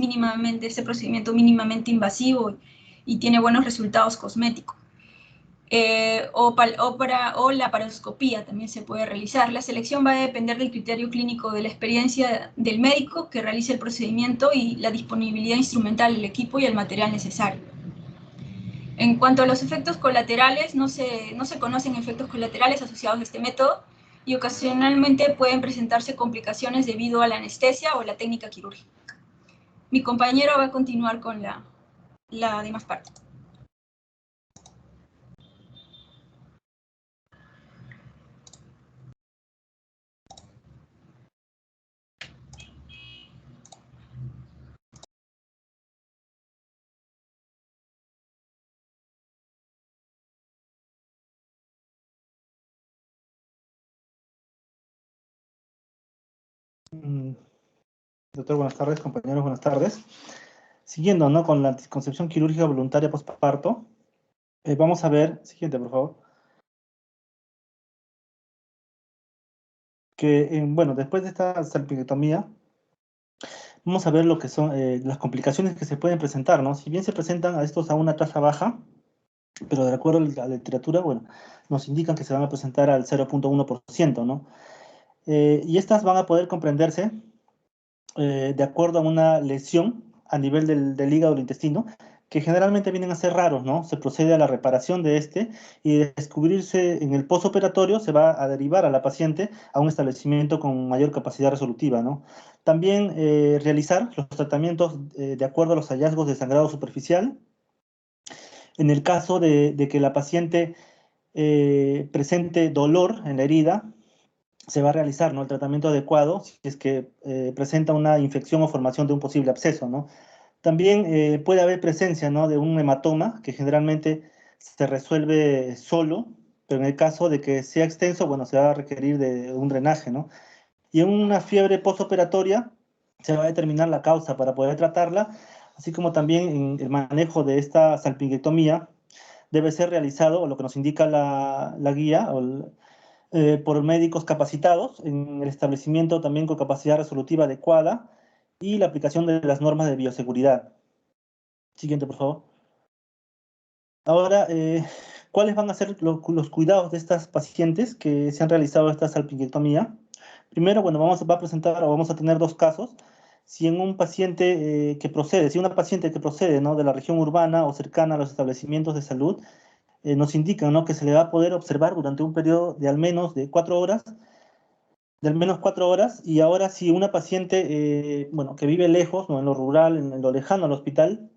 este procedimiento mínimamente invasivo y tiene buenos resultados cosméticos. O laparoscopía también se puede realizar. La selección va a depender del criterio clínico de la experiencia del médico que realice el procedimiento y la disponibilidad instrumental del equipo y el material necesario. En cuanto a los efectos colaterales, no se conocen efectos colaterales asociados a este método y ocasionalmente pueden presentarse complicaciones debido a la anestesia o la técnica quirúrgica. Mi compañero va a continuar con la demás parte. Doctor, buenas tardes. Compañeros, buenas tardes. Siguiendo, ¿no?, con la anticoncepción quirúrgica voluntaria postparto, vamos a ver, siguiente, por favor, que, bueno, después de esta salpingectomía, vamos a ver lo que son las complicaciones que se pueden presentar, ¿no? Si bien se presentan a estos a una tasa baja, pero de acuerdo a la literatura, bueno, nos indican que se van a presentar al 0.1%, ¿no? Y estas van a poder comprenderse de acuerdo a una lesión a nivel del hígado o del intestino, que generalmente vienen a ser raros, ¿no? Se procede a la reparación de este y de descubrirse en el postoperatorio se va a derivar a la paciente a un establecimiento con mayor capacidad resolutiva, ¿no? También realizar los tratamientos de acuerdo a los hallazgos de sangrado superficial. En el caso de que la paciente presente dolor en la herida, se va a realizar, ¿no?, el tratamiento adecuado si es que presenta una infección o formación de un posible absceso, ¿no? También puede haber presencia, ¿no?, de un hematoma que generalmente se resuelve solo, pero en el caso de que sea extenso, bueno, se va a requerir de un drenaje, ¿no? Y en una fiebre postoperatoria se va a determinar la causa para poder tratarla, así como también en el manejo de esta salpingectomía debe ser realizado, o lo que nos indica la guía, por médicos capacitados en el establecimiento también con capacidad resolutiva adecuada y la aplicación de las normas de bioseguridad. Siguiente, por favor. Ahora, ¿cuáles van a ser los cuidados de estas pacientes que se han realizado esta salpingectomía? Primero, bueno, va a presentar o vamos a tener dos casos. Si en un paciente que procede, si una paciente que procede, ¿no?, de la región urbana o cercana a los establecimientos de salud, nos indican, ¿no?, que se le va a poder observar durante un periodo de al menos 4 horas, y ahora si una paciente, bueno, que vive lejos, ¿no?, en lo rural, en lo lejano al hospital,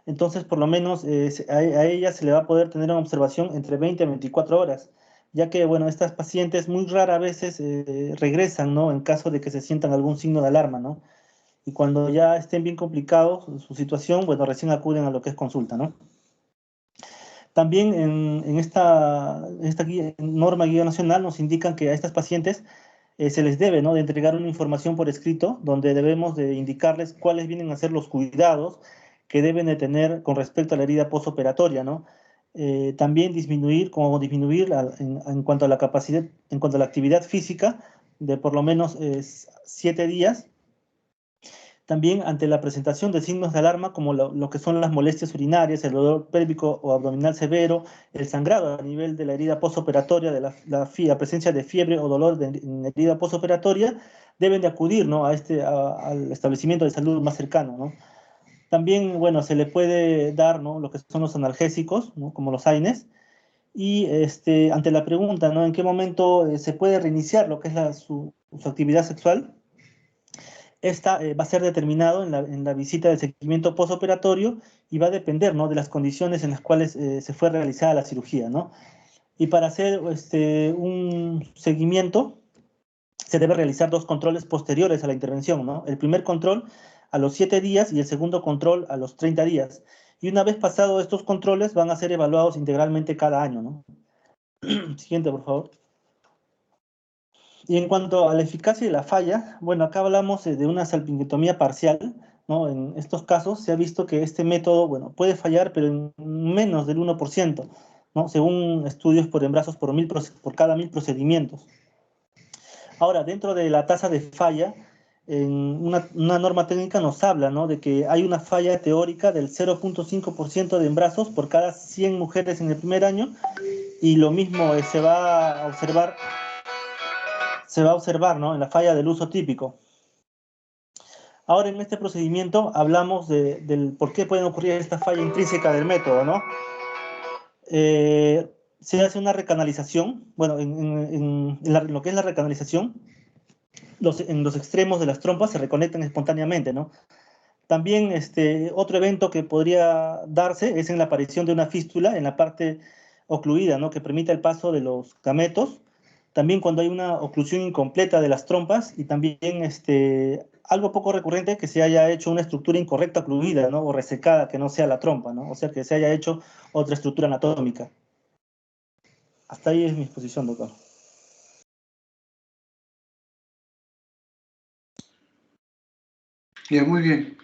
entonces por lo menos a ella se le va a poder tener una observación entre 20 a 24 horas, ya que, bueno, estas pacientes muy rara veces regresan, ¿no?, en caso de que se sientan algún signo de alarma, ¿no? Y cuando ya estén bien complicados su situación, bueno, recién acuden a lo que es consulta, ¿no? También en esta norma guía nacional nos indican que a estas pacientes se les debe, ¿no?, de entregar una información por escrito donde debemos de indicarles cuáles vienen a ser los cuidados que deben de tener con respecto a la herida postoperatoria, ¿no? También disminuir en cuanto a la capacidad, en cuanto a la actividad física de por lo menos 7 días. También ante la presentación de signos de alarma como lo que son las molestias urinarias, el dolor pélvico o abdominal severo, el sangrado a nivel de la herida postoperatoria, de la presencia de fiebre o dolor en la herida postoperatoria, deben de acudir, ¿no?, al establecimiento de salud más cercano, ¿no? También, bueno, se le puede dar, ¿no?, lo que son los analgésicos, ¿no?, como los AINES, y ante la pregunta, ¿no?, en qué momento se puede reiniciar lo que es su actividad sexual. Esta va a ser determinado en la visita del seguimiento postoperatorio y va a depender, ¿no?, de las condiciones en las cuales se fue realizada la cirugía, ¿no? Y para hacer un seguimiento se debe realizar 2 controles posteriores a la intervención, ¿no? El primer control a los 7 días y el segundo control a los 30 días. Y una vez pasados estos controles van a ser evaluados integralmente cada año, ¿no? Siguiente, por favor. Y en cuanto a la eficacia y la falla, bueno, acá hablamos de una salpingectomía parcial, ¿no? En estos casos se ha visto que este método, bueno, puede fallar, pero en menos del 1%, ¿no?, según estudios por embarazos por cada 1000 procedimientos. Ahora, dentro de la tasa de falla, en una norma técnica nos habla, ¿no?, de que hay una falla teórica del 0.5% de embarazos por cada 100 mujeres en el primer año, y lo mismo se va a observar, ¿no?, en la falla del uso típico. Ahora en este procedimiento hablamos del por qué pueden ocurrir esta falla intrínseca del método, ¿no? Se hace una recanalización, bueno, en lo que es la recanalización, en los extremos de las trompas se reconectan espontáneamente, ¿no? También otro evento que podría darse es en la aparición de una fístula en la parte ocluida, ¿no? Que permite el paso de los gametos. También cuando hay una oclusión incompleta de las trompas y también algo poco recurrente que se haya hecho una estructura incorrecta ocluida, ¿no? O resecada que no sea la trompa, ¿no? O sea, que se haya hecho otra estructura anatómica. Hasta ahí es mi exposición, doctor. Ya, muy bien.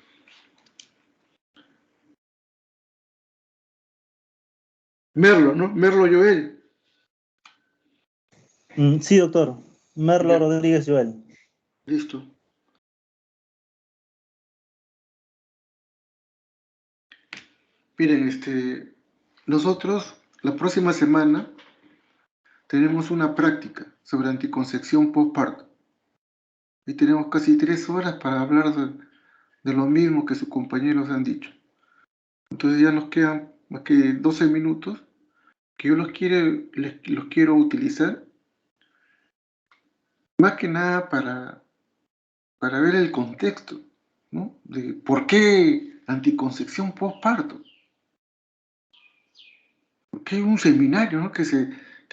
Merlo, ¿no? Merlo Joel. Sí, doctor. Merlo Ya. Rodríguez Joel. Listo. Miren, nosotros la próxima semana tenemos una práctica sobre anticoncepción postparto. Y tenemos casi 3 horas para hablar de lo mismo que sus compañeros han dicho. Entonces ya nos quedan más que 12 minutos que yo los quiero utilizar más que nada para ver el contexto, ¿no? De por qué anticoncepción postparto. Porque hay un seminario, ¿no? que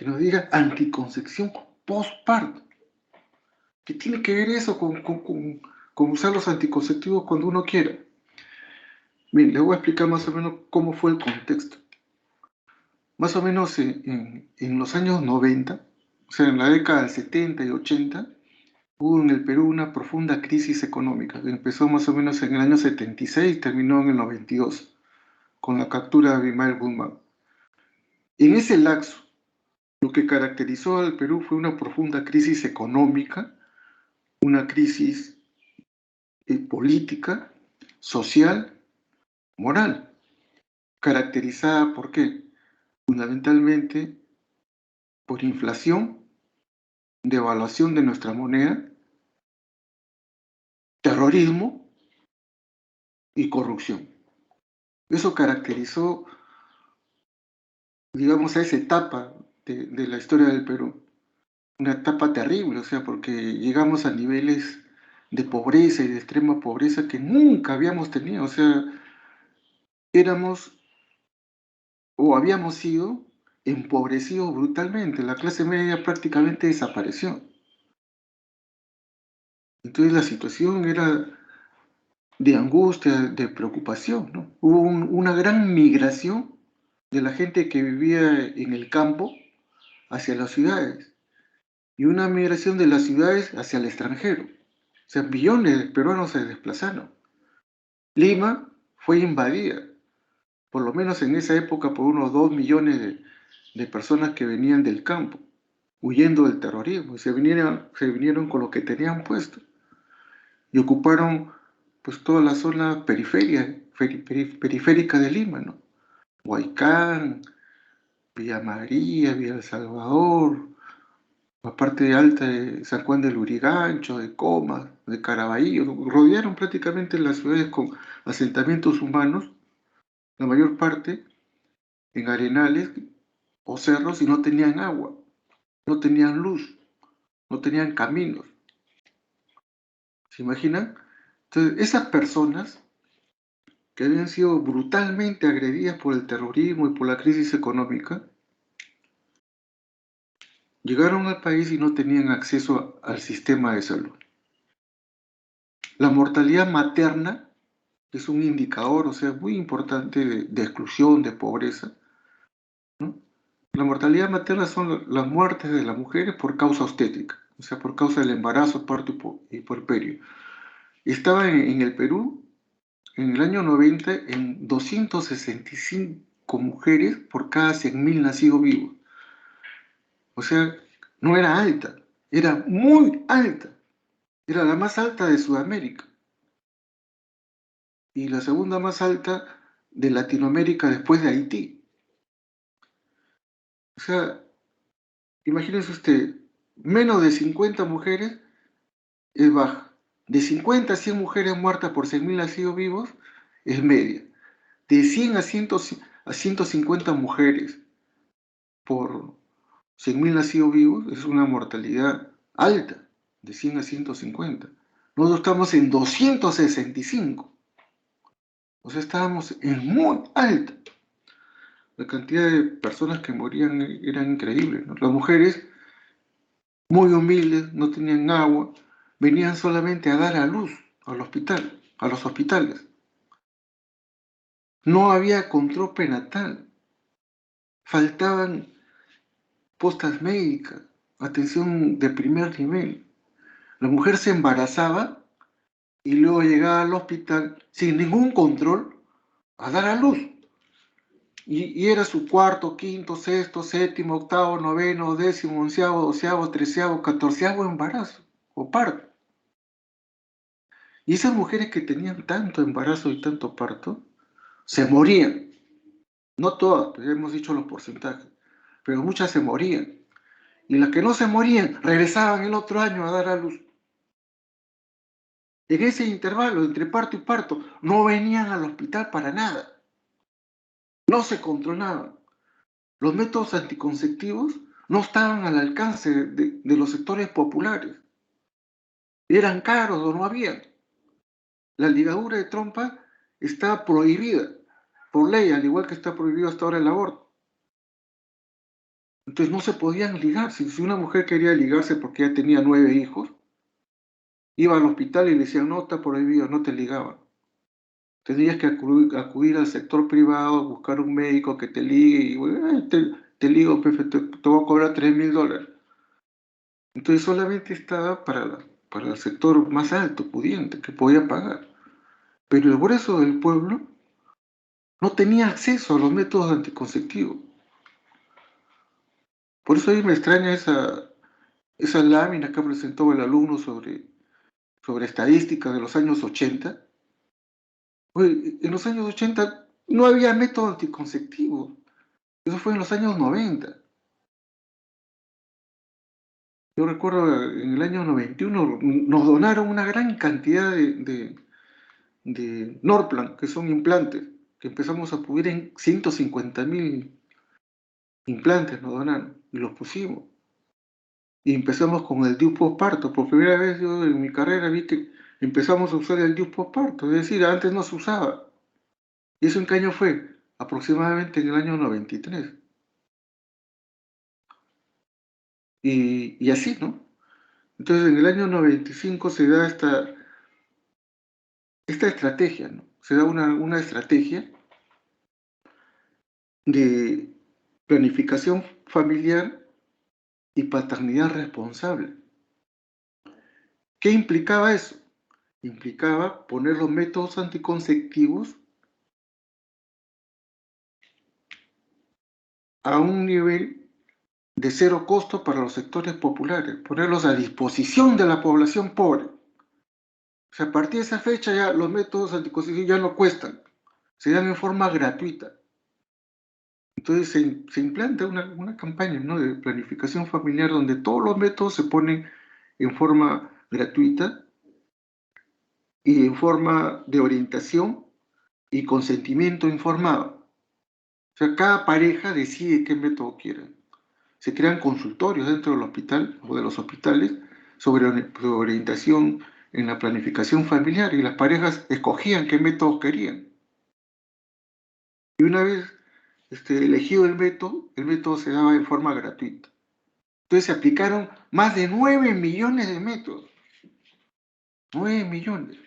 nos diga anticoncepción postparto. ¿Qué tiene que ver eso con usar los anticonceptivos cuando uno quiera? Bien, les voy a explicar más o menos cómo fue el contexto. Más o menos en los años 90, o sea, en la década del 70 y 80, hubo en el Perú una profunda crisis económica, que empezó más o menos en el año 76 y terminó en el 92, con la captura de Abimael Guzmán. En ese lapso, lo que caracterizó al Perú fue una profunda crisis económica, una crisis política, social, moral, caracterizada ¿por qué? Fundamentalmente por inflación, devaluación de nuestra moneda, terrorismo y corrupción. Eso caracterizó, digamos, a esa etapa de la historia del Perú. Una etapa terrible, o sea, porque llegamos a niveles de pobreza y de extrema pobreza que nunca habíamos tenido. O sea, éramos o habíamos sido empobrecidos brutalmente. La clase media prácticamente desapareció. Entonces la situación era de angustia, de preocupación, ¿no? Hubo una gran migración de la gente que vivía en el campo hacia las ciudades y una migración de las ciudades hacia el extranjero. O sea, millones de peruanos se desplazaron. Lima fue invadida, por lo menos en esa época, por unos 2 millones de personas que venían del campo, huyendo del terrorismo, y se vinieron con lo que tenían puesto y ocuparon pues toda la zona periférica de Lima, ¿no? Huaycán, Villa María, Villa El Salvador, la parte alta de San Juan del Lurigancho, de Comas, de Caraballo, rodearon prácticamente las ciudades con asentamientos humanos, la mayor parte en arenales o cerros, y no tenían agua, no tenían luz, no tenían caminos. ¿Se imaginan? Entonces, esas personas que habían sido brutalmente agredidas por el terrorismo y por la crisis económica, llegaron al país y no tenían acceso al sistema de salud. La mortalidad materna es un indicador, o sea, muy importante de exclusión, de pobreza, ¿no? La mortalidad materna son las muertes de las mujeres por causa obstétrica, o sea, por causa del embarazo, parto y puerperio. Estaba en el Perú, en el año 90, en 265 mujeres por cada 100.000 nacidos vivos. O sea, no era alta, era muy alta. Era la más alta de Sudamérica y la segunda más alta de Latinoamérica después de Haití. O sea, imagínese usted, menos de 50 mujeres es baja De 50 a 100 mujeres muertas por 100.000 nacidos vivos es media. De 100 a 150 mujeres por 100.000 nacidos vivos es una mortalidad alta, de 100 a 150. Nosotros estamos en 265. O sea, estábamos en muy alta. La cantidad de personas que morían eran increíbles, ¿no? Las mujeres, muy humildes, no tenían agua, venían solamente a dar a luz al hospital, a los hospitales. No había control prenatal. Faltaban postas médicas, atención de primer nivel. La mujer se embarazaba y luego llegaba al hospital sin ningún control a dar a luz. Y era su cuarto, quinto, sexto, séptimo, octavo, noveno, décimo, onceavo, doceavo, treceavo, catorceavo embarazo o parto. Y esas mujeres que tenían tanto embarazo y tanto parto, se morían. No todas, pues ya hemos dicho los porcentajes, pero muchas se morían. Y las que no se morían, regresaban el otro año a dar a luz. En ese intervalo entre parto y parto, no venían al hospital para nada. No se controlaban. Los métodos anticonceptivos no estaban al alcance de los sectores populares. Eran caros o no había. La ligadura de trompa está prohibida por ley, al igual que está prohibido hasta ahora el aborto. Entonces no se podían ligar. Si una mujer quería ligarse porque ya tenía 9 hijos, iba al hospital y le decían, no, está prohibido, no te ligaban. Tenías que acudir al sector privado, buscar un médico que te ligue y bueno, te ligo, Pepe, te voy a cobrar $3.000. Entonces solamente estaba para el sector más alto, pudiente, que podía pagar. Pero el grueso del pueblo no tenía acceso a los métodos anticonceptivos. Por eso ahí me extraña esa lámina que ha presentado el alumno sobre estadísticas de los años 80. Oye, en los años 80 no había método anticonceptivo. Eso fue en los años 90. Yo recuerdo en el año 91 nos donaron una gran cantidad de Norplan, que son implantes, que empezamos a pudir en 150.000 implantes nos donaron y los pusimos. Y empezamos con el DIU postparto. Por primera vez yo en mi carrera vi que empezamos a usar el DIU postparto, es decir, antes no se usaba. ¿Y eso en qué año fue? Aproximadamente en el año 93. Y así, ¿no? Entonces en el año 95 se da esta estrategia, ¿no? Se da una estrategia de planificación familiar y paternidad responsable. ¿Qué implicaba eso? Implicaba poner los métodos anticonceptivos a un nivel de cero costo para los sectores populares, ponerlos a disposición de la población pobre. O sea, a partir de esa fecha ya los métodos anticonceptivos ya no cuestan, se dan en forma gratuita. Entonces se implanta una campaña, ¿no?, de planificación familiar donde todos los métodos se ponen en forma gratuita y en forma de orientación y consentimiento informado. O sea, cada pareja decide qué método quiere. Se crean consultorios dentro del hospital o de los hospitales sobre orientación en la planificación familiar y las parejas escogían qué métodos querían. Y una vez elegido el método se daba de forma gratuita. Entonces se aplicaron más de 9 millones de métodos. 9 millones.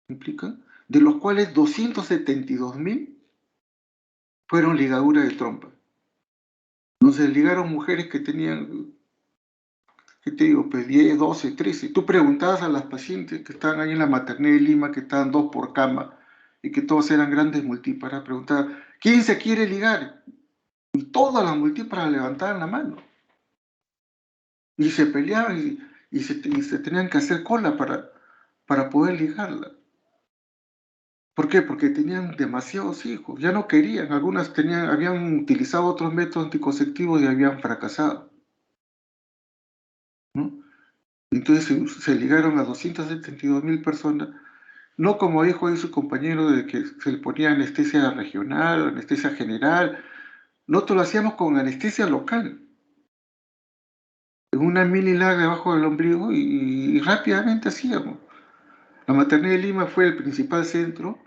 ¿Implica? De los cuales 272.000 fueron ligaduras de trompa. Entonces ligaron mujeres que tenían, ¿qué te digo? Pues 10, 12, 13. Tú preguntabas a las pacientes que estaban ahí en la maternidad de Lima, que estaban 2 por cama, y que todos eran grandes multíparas, preguntaban, ¿quién se quiere ligar? Y todas las multíparas levantaban la mano. Y se peleaban y se tenían que hacer cola para poder ligarla. ¿Por qué? Porque tenían demasiados hijos, ya no querían, algunas habían utilizado otros métodos anticonceptivos y habían fracasado, ¿no? Entonces se ligaron a 272.000 personas, no como dijo ahí su compañero de que se le ponía anestesia regional, anestesia general. Nosotros lo hacíamos con anestesia local, en una mini lag debajo del ombligo y rápidamente hacíamos. La Maternidad de Lima fue el principal centro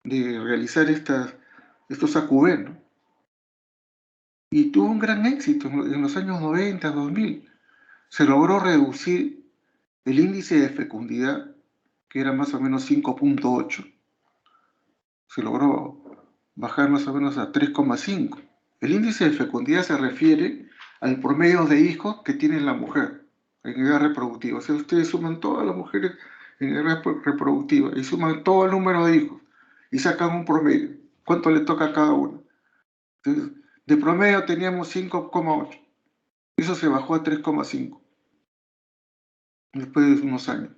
de realizar estos AQB, ¿no? Y tuvo un gran éxito en los años 90, 2000. Se logró reducir el índice de fecundidad, que era más o menos 5.8. Se logró bajar más o menos a 3,5. El índice de fecundidad se refiere al promedio de hijos que tiene la mujer en edad reproductiva. O sea, ustedes suman todas las mujeres en edad reproductiva y suman todo el número de hijos y sacan un promedio. ¿Cuánto le toca a cada uno? Entonces, de promedio teníamos 5,8. Eso se bajó a 3,5 después de unos años.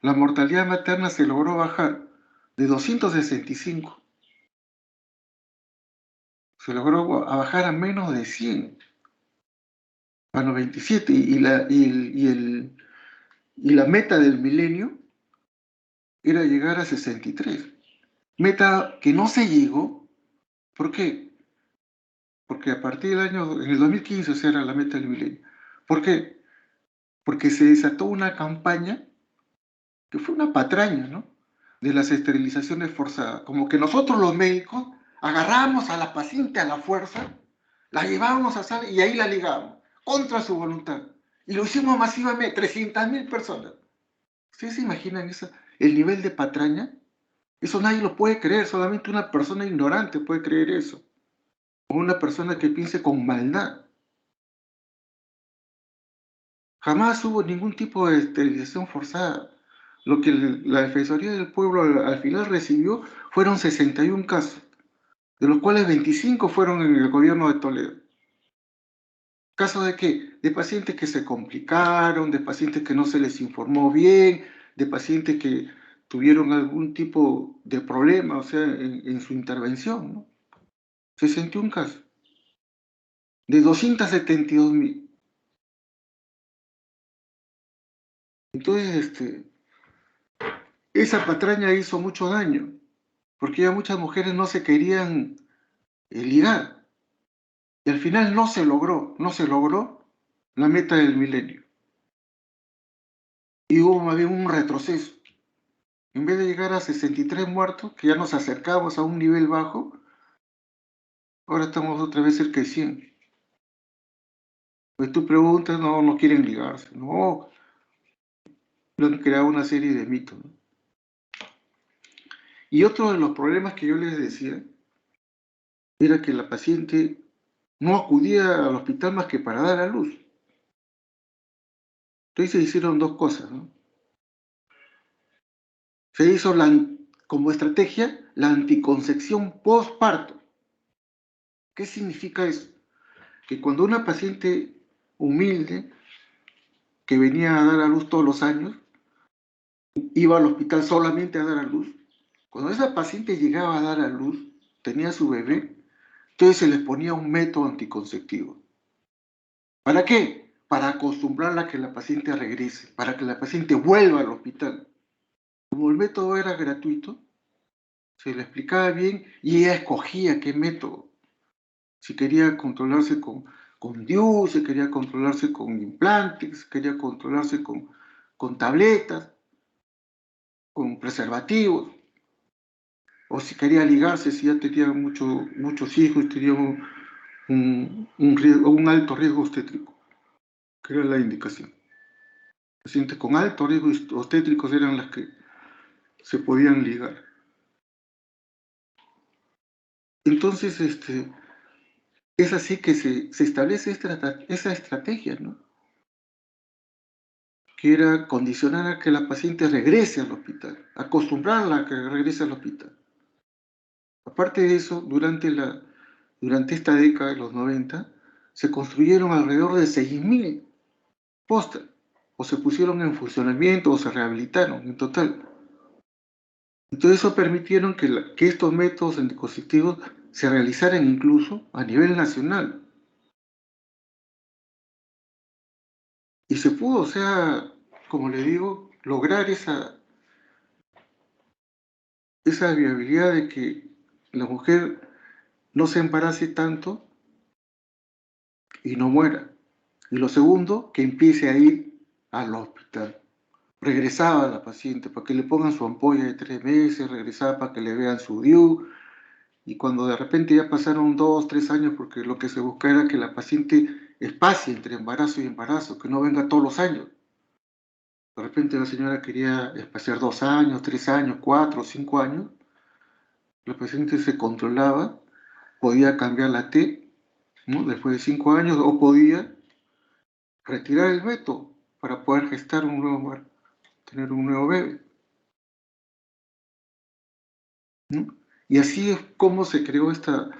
La mortalidad materna se logró bajar de 265. Se logró bajar a menos de 100, a 97. Y la meta del milenio era llegar a 63. Meta que no se llegó. ¿Por qué? Porque a partir del año, en el 2015, o sea, era la meta del milenio. ¿Por qué? Porque se desató una campaña que fue una patraña, ¿no? De las esterilizaciones forzadas. Como que nosotros los médicos agarrábamos a la paciente a la fuerza, la llevábamos a sala y ahí la ligábamos, contra su voluntad. Y lo hicimos masivamente, 300.000 personas. ¿Ustedes se imaginan el nivel de patraña? Eso nadie lo puede creer, solamente una persona ignorante puede creer eso. O una persona que piense con maldad. Jamás hubo ningún tipo de esterilización forzada. Lo que la Defensoría del Pueblo al final recibió fueron 61 casos, de los cuales 25 fueron en el gobierno de Toledo. ¿Casos de qué? De pacientes que se complicaron, de pacientes que no se les informó bien, de pacientes que tuvieron algún tipo de problema, o sea, en su intervención, ¿no? 61 casos, de 272.000. Entonces, esa patraña hizo mucho daño, porque ya muchas mujeres no se querían ligar. Y al final no se logró la meta del milenio. Y hubo más bien un retroceso. En vez de llegar a 63 muertos, que ya nos acercamos a un nivel bajo, ahora estamos otra vez cerca de 100. Pues tú preguntas, no quieren ligarse. No, han creado una serie de mitos, ¿no? Y otro de los problemas que yo les decía era que la paciente no acudía al hospital más que para dar a luz. Entonces se hicieron dos cosas, ¿no? Se hizo como estrategia la anticoncepción postparto. ¿Qué significa eso? Que cuando una paciente humilde que venía a dar a luz todos los años, iba al hospital solamente a dar a luz, cuando esa paciente llegaba a dar a luz, tenía su bebé, entonces se les ponía un método anticonceptivo. ¿Para qué? Para acostumbrarla a que la paciente regrese, para que la paciente vuelva al hospital. Como el método era gratuito, se le explicaba bien y ella escogía qué método. Si quería controlarse con DIU, si quería controlarse con implantes, si quería controlarse con tabletas, con preservativos, o si quería ligarse, si ya tenía muchos hijos, tenía un alto riesgo obstétrico, que era la indicación. Pacientes con alto riesgo obstétricos eran las que se podían ligar. Entonces, es así que se establece esa estrategia, ¿no? Que era condicionar a que la paciente regrese al hospital, acostumbrarla a que regrese al hospital. Aparte de eso, durante esta década de los 90, se construyeron alrededor de 6.000 postas, o se pusieron en funcionamiento, o se rehabilitaron en total. Entonces eso permitieron que estos métodos anticonceptivos se realizaran incluso a nivel nacional. Y se pudo, o sea, como le digo, lograr esa viabilidad de que la mujer no se embarace tanto y no muera. Y lo segundo, que empiece a ir al hospital. Regresaba la paciente para que le pongan su ampolla de 3 meses, regresaba para que le vean su DIU, y cuando de repente ya pasaron 2, 3 años, porque lo que se busca era que la paciente espacie entre embarazo y embarazo, que no venga todos los años. De repente la señora quería espaciar 2 años, 3 años, 4, 5 años, la paciente se controlaba, podía cambiar la T, ¿no? Después de 5 años, o podía retirar el veto para poder gestar un nuevo, tener un nuevo bebé, ¿no? Y así es como se creó esta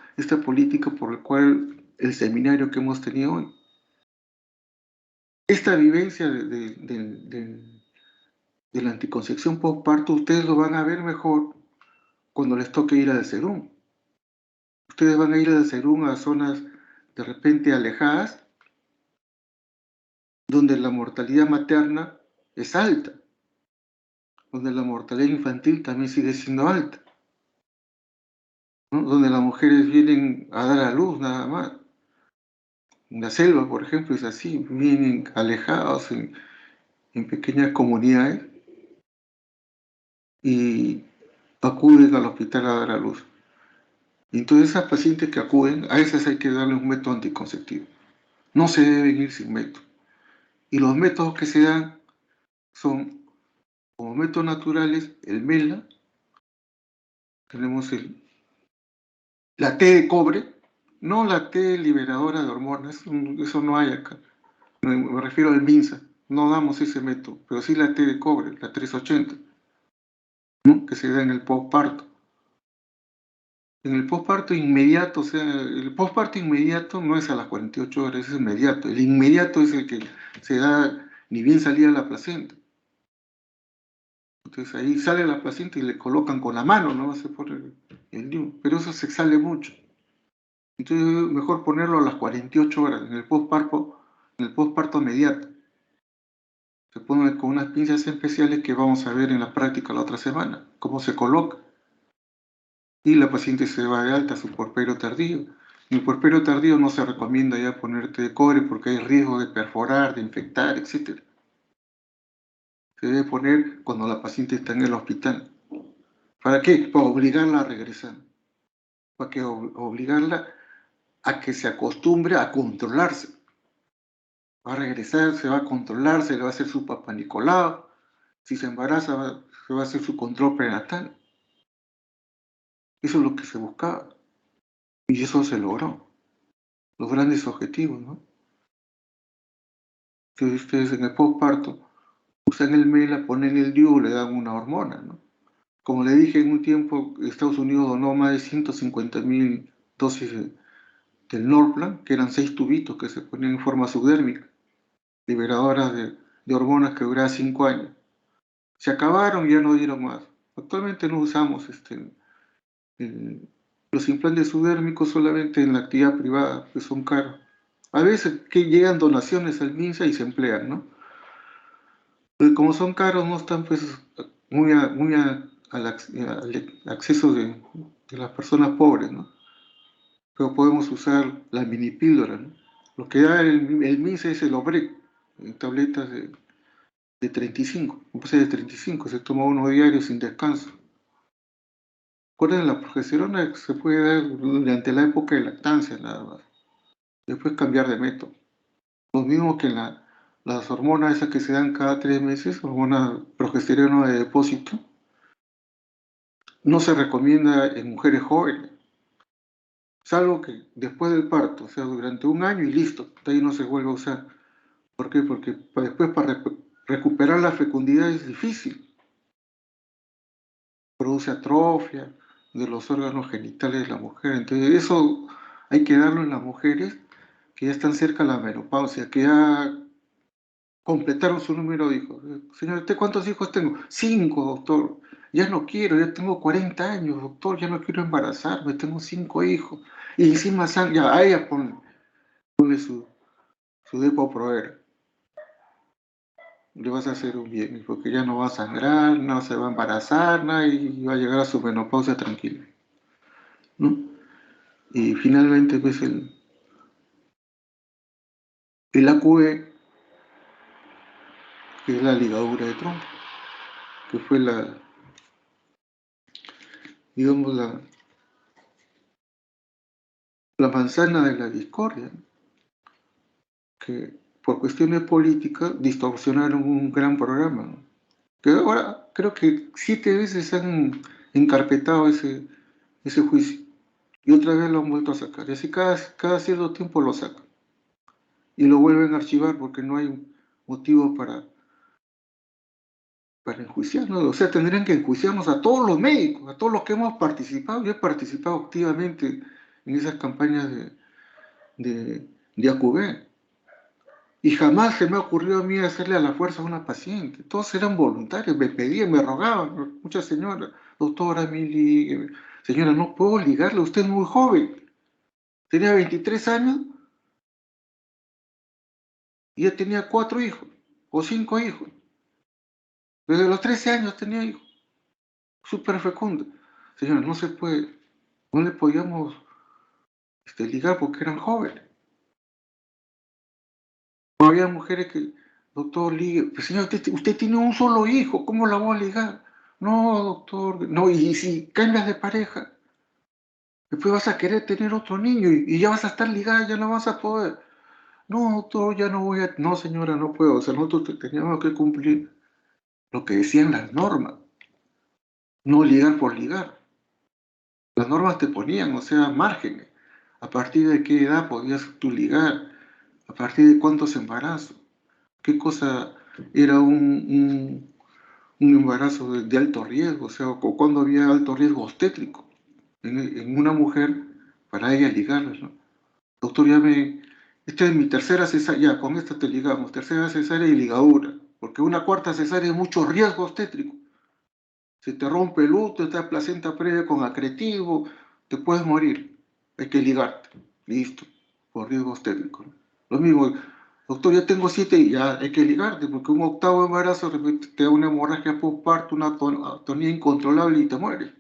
política por la cual el seminario que hemos tenido hoy. Esta vivencia de la anticoncepción postparto, ustedes lo van a ver mejor cuando les toque ir al Serum. Ustedes van a ir al Serum a zonas de repente alejadas, donde la mortalidad materna es alta, donde la mortalidad infantil también sigue siendo alta, ¿no? Donde las mujeres vienen a dar a luz nada más. En la selva, por ejemplo, es así, vienen alejados en pequeñas comunidades y acuden al hospital a dar a luz. Y entonces esas pacientes que acuden, a esas hay que darles un método anticonceptivo. No se deben ir sin método. Y los métodos que se dan son, como métodos naturales, el MELA, tenemos la T de cobre, no la T liberadora de hormonas, eso no hay acá. Me refiero al MINSA, no damos ese método, pero sí la T de cobre, la 380, ¿no? Que se da en el postparto. En el postparto inmediato, o sea, el postparto inmediato no es a las 48 horas, es inmediato. El inmediato es el que se da ni bien salida la placenta. Entonces ahí sale la placenta y le colocan con la mano, ¿no? Se pone el DIU, pero eso se sale mucho. Entonces es mejor ponerlo a las 48 horas, en el postparto inmediato. Se pone con unas pinzas especiales que vamos a ver en la práctica la otra semana, cómo se coloca. Y la paciente se va de alta a su puerperio tardío. En el puerperio tardío no se recomienda ya ponerte de cobre porque hay riesgo de perforar, de infectar, etc. Se debe poner cuando la paciente está en el hospital. ¿Para qué? Para obligarla a regresar. Para que obligarla a que se acostumbre a controlarse. Va a regresar, se va a controlar, se le va a hacer su papá Nicolau. Si se embaraza, se va a hacer su control prenatal. Eso es lo que se buscaba. Y eso se logró. Los grandes objetivos, ¿no? Que ustedes en el postparto usan el MELA, ponen el DIU, le dan una hormona, ¿no? Como le dije, en un tiempo Estados Unidos donó más de 150.000 dosis del Norplant, que eran 6 tubitos que se ponían en forma subdérmica, liberadoras de hormonas que duraban 5 años. Se acabaron y ya no dieron más. Actualmente no usamos los implantes subdérmicos solamente en la actividad privada, que son caros. A veces que llegan donaciones al MINSA y se emplean, ¿no? Pero como son caros, no están pues muy al acceso de las personas pobres, ¿no? Pero podemos usar la mini píldora, ¿no? Lo que da el MINSA es el Obrec, en tabletas de 35, un pase de 35, se toma uno diario sin descanso. Recuerden, la progesterona se puede dar durante la época de lactancia nada más. Después cambiar de método. Lo mismo que las hormonas esas que se dan cada 3 meses, hormona progesterona de depósito, no se recomienda en mujeres jóvenes, salvo que después del parto, o sea, durante un año y listo, de ahí no se vuelve a usar. ¿Por qué? Porque después para recuperar la fecundidad es difícil. Produce atrofia de los órganos genitales de la mujer. Entonces eso hay que darlo en las mujeres que ya están cerca de la menopausia, que ya completaron su número de hijos. Señor, ¿usted cuántos hijos tengo? 5, doctor. Ya no quiero, ya tengo 40 años, doctor, ya no quiero embarazarme, tengo 5 hijos. Y encima ya a ella ponle su Depo-Provera. le vas a hacer un bien, porque ya no va a sangrar, no se va a embarazar, nada, y va a llegar a su menopausia tranquila, ¿no? Y finalmente, pues, el AQE, que es la ligadura de trompa, que fue digamos, la manzana de la discordia, ¿no? Que por cuestiones políticas distorsionaron un gran programa, ¿no? Que ahora creo que 7 veces han encarpetado ese juicio y otra vez lo han vuelto a sacar. Y así cada cierto tiempo lo sacan y lo vuelven a archivar porque no hay motivo para enjuiciarnos. O sea, tendrían que enjuiciarnos a todos los médicos, a todos los que hemos participado. Yo he participado activamente en esas campañas de AQB. Y jamás se me ha ocurrido a mí hacerle a la fuerza a una paciente. Todos eran voluntarios, me pedían, me rogaban. Muchas señoras, doctora, señora, no puedo ligarle, usted es muy joven. Tenía 23 años y ya tenía 4 hijos o 5 hijos. Desde los 13 años tenía hijos, súper fecundo. Señora, no se puede, no le podíamos ligar porque eran jóvenes. No había mujeres que, doctor, ligue. Pues, señor, usted tiene un solo hijo, ¿cómo la voy a ligar? No, doctor, no, y si cambias de pareja, después vas a querer tener otro niño y ya vas a estar ligada, ya no vas a poder. No, doctor, ya no voy a. No, señora, no puedo. O sea, nosotros teníamos que cumplir lo que decían las normas, no ligar por ligar. Las normas te ponían, o sea, márgenes. A partir de qué edad podías tú ligar, a partir de cuántos embarazos, qué cosa era un embarazo de alto riesgo, o sea, o cuando había alto riesgo obstétrico en una mujer para ella ligarla, ¿no? Doctor, esta es mi tercera cesárea, ya, con esta te ligamos, tercera cesárea y ligadura, porque una cuarta cesárea es mucho riesgo obstétrico. Se te rompe el útero, te da placenta previa con acretivo, te puedes morir, hay que ligarte, listo, por riesgo obstétrico, ¿no? Lo mismo, doctor, ya tengo 7 y ya hay que ligarte, porque un octavo embarazo de repente te da una hemorragia postparto, una atonía incontrolable y te mueres.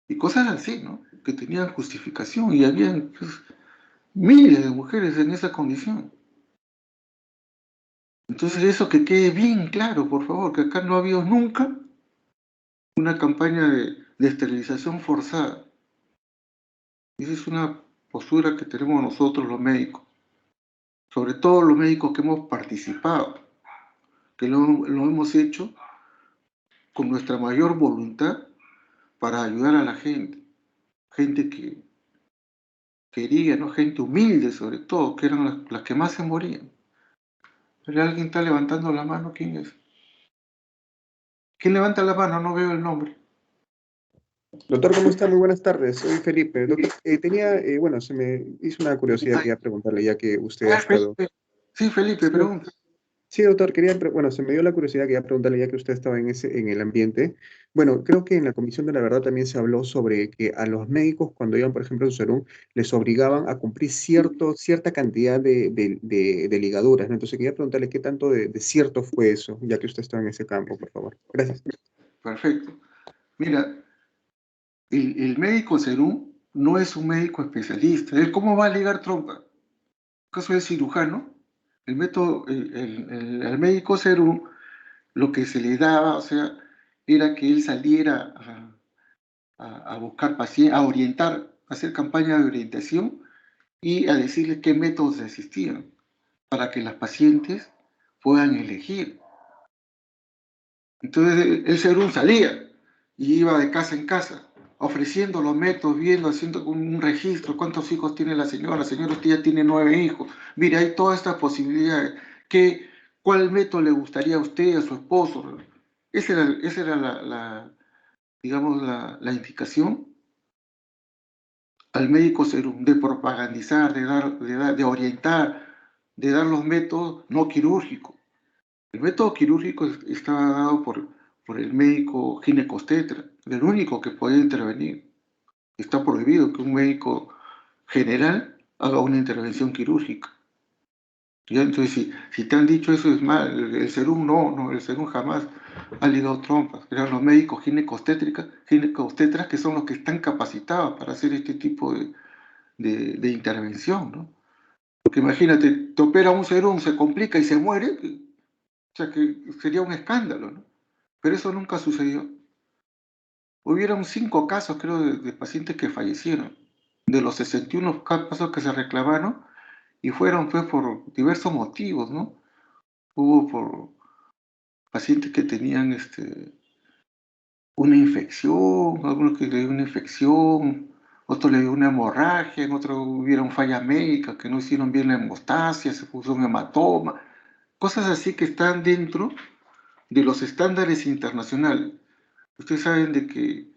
Y cosas así, ¿no? Que tenían justificación y habían, pues, miles de mujeres en esa condición. Entonces eso que quede bien claro, por favor, que acá no ha habido nunca una campaña de esterilización forzada. Esa es una postura que tenemos nosotros los médicos, sobre todo los médicos que hemos participado, que lo hemos hecho con nuestra mayor voluntad para ayudar a la gente que quería, ¿no? Gente humilde sobre todo, que eran las que más se morían. Pero alguien está levantando la mano, ¿quién es? ¿Quién levanta la mano? No veo el nombre. Doctor, ¿cómo está? Muy buenas tardes, soy Felipe. Doctor, bueno, se me hizo una curiosidad, quería preguntarle, ya que usted ha estado... Felipe. Sí, Felipe, pregunta. Sí, doctor, bueno, se me dio la curiosidad, quería preguntarle, ya que usted estaba en el ambiente. Bueno, creo que en la Comisión de la Verdad también se habló sobre que a los médicos, cuando iban, por ejemplo, a su serum, les obligaban a cumplir cierta cantidad de ligaduras, ¿no? Entonces quería preguntarle qué tanto de cierto fue eso, ya que usted está en ese campo, por favor. Gracias. Perfecto. Mira, el médico serum no es un médico especialista. ¿Él cómo va a ligar trompa? ¿Acaso es cirujano? El método, el médico serum, lo que se le daba, o sea, era que él saliera a buscar pacientes, a orientar, a hacer campaña de orientación y a decirles qué métodos existían para que las pacientes puedan elegir. Entonces el serum salía y iba de casa en casa, ofreciendo los métodos, viendo, haciendo un registro, cuántos hijos tiene la señora, usted ya tiene 9 hijos, mire, hay todas estas posibilidades, ¿cuál método le gustaría a usted, a su esposo? Esa era digamos, la indicación al médico serum, de propagandizar, de orientar, de dar los métodos no quirúrgicos. El método quirúrgico estaba dado por el médico ginecostetra, el único que podía intervenir. Está prohibido que un médico general haga una intervención quirúrgica. Ya, entonces, si te han dicho eso es mal, el serum no, el serum jamás ha ligado trompas. Eran los médicos ginecobstetras que son los que están capacitados para hacer este tipo de intervención, ¿no? Porque imagínate, te opera un serum, se complica y se muere, o sea que sería un escándalo, ¿no? Pero eso nunca sucedió. Hubieron 5 casos, creo, de pacientes que fallecieron, de los 61 casos que se reclamaron, y fueron pues por diversos motivos, ¿no? Hubo por pacientes que tenían una infección, algunos que le dio una infección, otros le dio una hemorragia, en otros hubieron fallas médicas, que no hicieron bien la hemostasia, se puso un hematoma, cosas así que están dentro de los estándares internacionales. Ustedes saben de que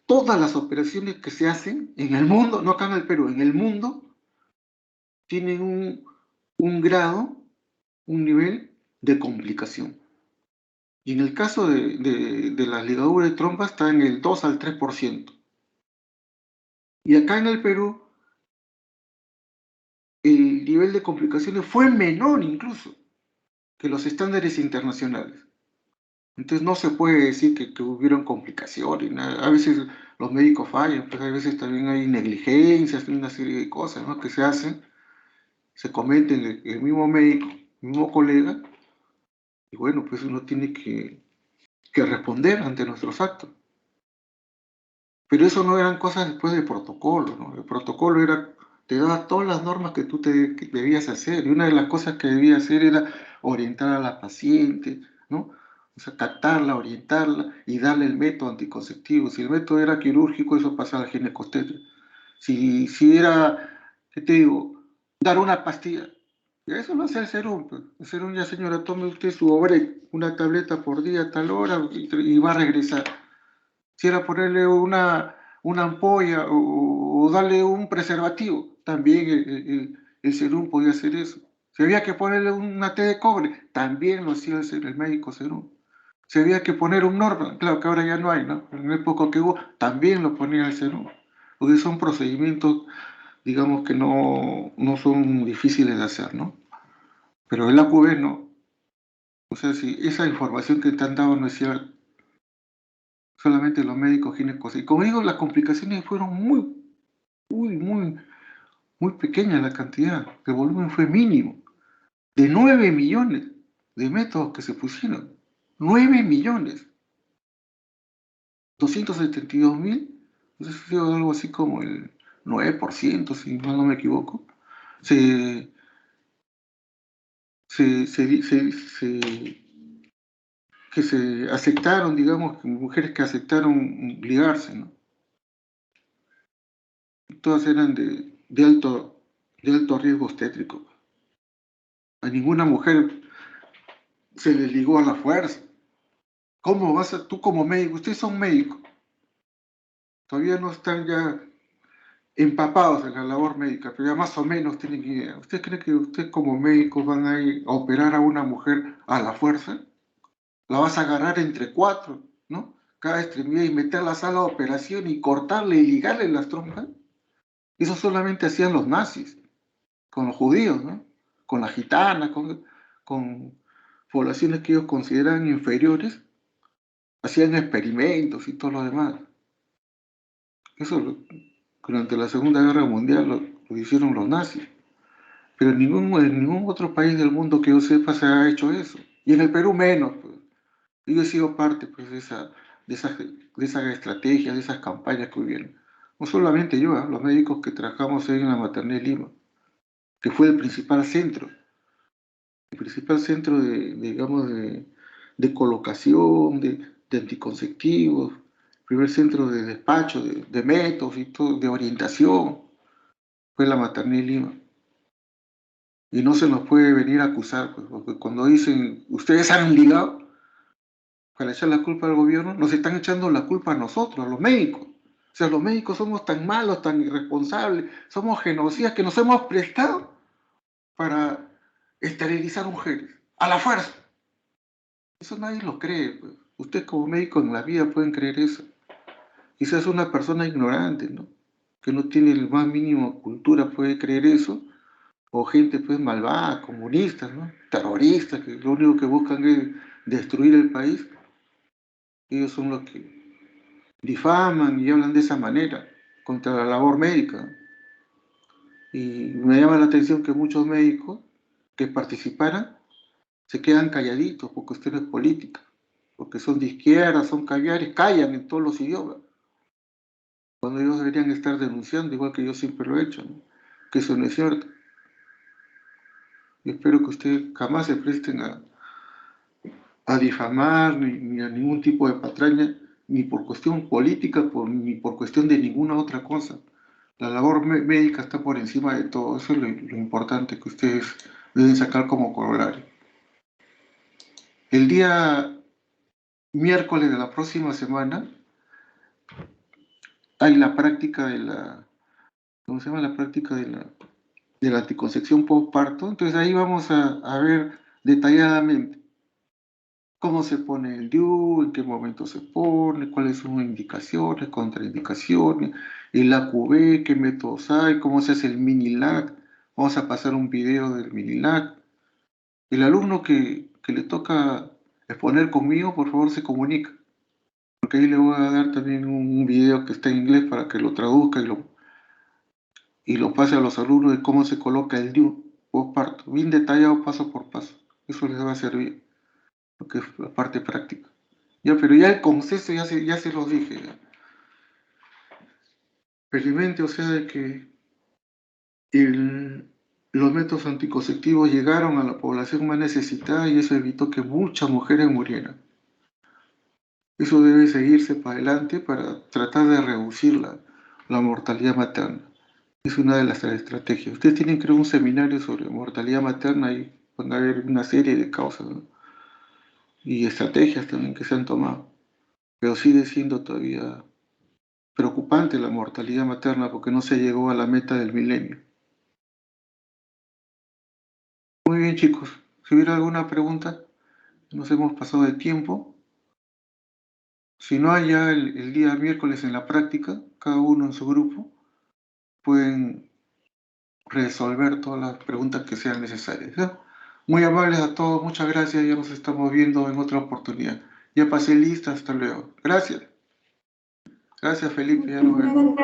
todas las operaciones que se hacen en el mundo, no acá en el Perú, en el mundo, tienen un grado, un nivel de complicación. Y en el caso de las ligaduras de trompa está en el 2 al 3%. Y acá en el Perú, el nivel de complicaciones fue menor incluso que los estándares internacionales. Entonces no se puede decir que hubieron complicaciones. A veces los médicos fallan, pues a veces también hay negligencias, una serie de cosas, ¿no?, que se hacen, se cometen el mismo médico, el mismo colega, y bueno, pues uno tiene que responder ante nuestros actos. Pero eso no eran cosas después del protocolo, ¿no? El protocolo te daba todas las normas que tú que debías hacer, y una de las cosas que debía hacer era orientar a la paciente, ¿no? O sea, captarla, orientarla y darle el método anticonceptivo. Si el método era quirúrgico, eso pasaba al ginecobstetra. Si era, ¿qué te digo?, dar una pastilla. Eso no hace el serum, pues. El serum, ya señora, tome usted su Obrec, una tableta por día a tal hora y va a regresar. Si era ponerle una ampolla o darle un preservativo, también el serum podía hacer eso. Si había que ponerle una T de cobre, también lo hacía el médico serum. Si había que poner un Norman, claro que ahora ya no hay, ¿no? En la época que hubo, también lo ponía el serum. Porque son procedimientos, digamos, que no son difíciles de hacer, ¿no? Pero el AQB no. O sea, si esa información que te han dado no es cierta, solamente los médicos ginecólogos. Y como digo, las complicaciones fueron muy pequeñas, la cantidad. El volumen fue mínimo. De 9 millones de métodos que se pusieron. 9 millones. 272.000, eso ha sido algo así como el 9%, si mal no me equivoco. Que se aceptaron, digamos, mujeres que aceptaron ligarse, ¿no? Todas eran de alto riesgo obstétrico. A ninguna mujer se le ligó a la fuerza. ¿Cómo vas tú como médico? Ustedes son médicos. Todavía no están ya empapados en la labor médica, pero ya más o menos tienen idea. ¿Usted cree que ustedes como médicos van a ir a operar a una mujer a la fuerza? La vas a agarrar entre 4, ¿no? Cada extremidad, y meter a la sala de operación y cortarle y ligarle las trompas. Eso solamente hacían los nazis con los judíos, ¿no? Con las gitanas, con poblaciones que ellos consideran inferiores, hacían experimentos y todo lo demás. Eso durante la Segunda Guerra Mundial lo hicieron los nazis. Pero en ningún otro país del mundo que yo sepa se ha hecho eso. Y en el Perú menos, pues. Yo he sido parte, pues, de esas estrategias, de esas campañas que hubieron. No solamente yo, los médicos que trabajamos ahí en la Maternidad de Lima, que fue el principal centro digamos, de colocación, de anticonceptivos, primer centro de despacho, de métodos y todo, de orientación, fue la Maternidad de Lima. Y no se nos puede venir a acusar, pues, porque cuando dicen, ustedes han ligado, para echar la culpa al gobierno, nos están echando la culpa a nosotros, a los médicos. O sea, los médicos somos tan malos, tan irresponsables, somos genocidas que nos hemos prestado para esterilizar mujeres, a la fuerza. Eso nadie lo cree, pues. Ustedes como médicos en la vida pueden creer eso. Quizás una persona ignorante, ¿no?, que no tiene el más mínimo cultura puede creer eso, o gente pues malvada, comunistas, ¿no? Terroristas, que lo único que buscan es destruir el país. Ellos son los que difaman y hablan de esa manera contra la labor médica. Y me llama la atención que muchos médicos que participaran se quedan calladitos por cuestiones políticas, porque son de izquierda, son caviares, callan en todos los idiomas, cuando ellos deberían estar denunciando, igual que yo siempre lo he hecho, ¿no? Que eso no es cierto. Y espero que ustedes jamás se presten a difamar ni a ningún tipo de patraña, ni por cuestión política, ni por cuestión de ninguna otra cosa. La labor médica está por encima de todo. Eso es lo importante que ustedes deben sacar como corolario. El día miércoles de la próxima semana hay la práctica de la, ¿cómo se llama? La práctica de la anticoncepción postparto. Entonces ahí vamos a ver detalladamente cómo se pone el DIU, en qué momento se pone, cuáles son indicaciones, contraindicaciones, el AQB, qué métodos hay, cómo se hace el mini-LAC. Vamos a pasar un video del mini-LAC. El alumno que le toca exponer conmigo, por favor, se comunica. Porque ahí le voy a dar también un video que está en inglés para que lo traduzca y lo pase a los alumnos de cómo se coloca el DIU postparto, bien detallado paso por paso. Eso les va a servir, porque es la parte práctica. Ya, pero ya el concepto ya se los dije. Ya. Felizmente, o sea, de que los métodos anticonceptivos llegaron a la población más necesitada y eso evitó que muchas mujeres murieran. Eso debe seguirse para adelante para tratar de reducir la mortalidad materna. Es una de las estrategias. Ustedes tienen, creo, un seminario sobre mortalidad materna y van a ver una serie de causas, ¿no? Y estrategias también que se han tomado. Pero sigue siendo todavía preocupante la mortalidad materna porque no se llegó a la meta del milenio. Muy bien, chicos. Si hubiera alguna pregunta, nos hemos pasado de tiempo. Si no hay ya el día miércoles en la práctica, cada uno en su grupo, pueden resolver todas las preguntas que sean necesarias. ¿Ya? Muy amables a todos, muchas gracias, ya nos estamos viendo en otra oportunidad. Ya pasé lista, hasta luego. Gracias. Gracias, Felipe, ya nos vemos.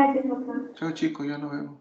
Chao, chicos, ya nos vemos.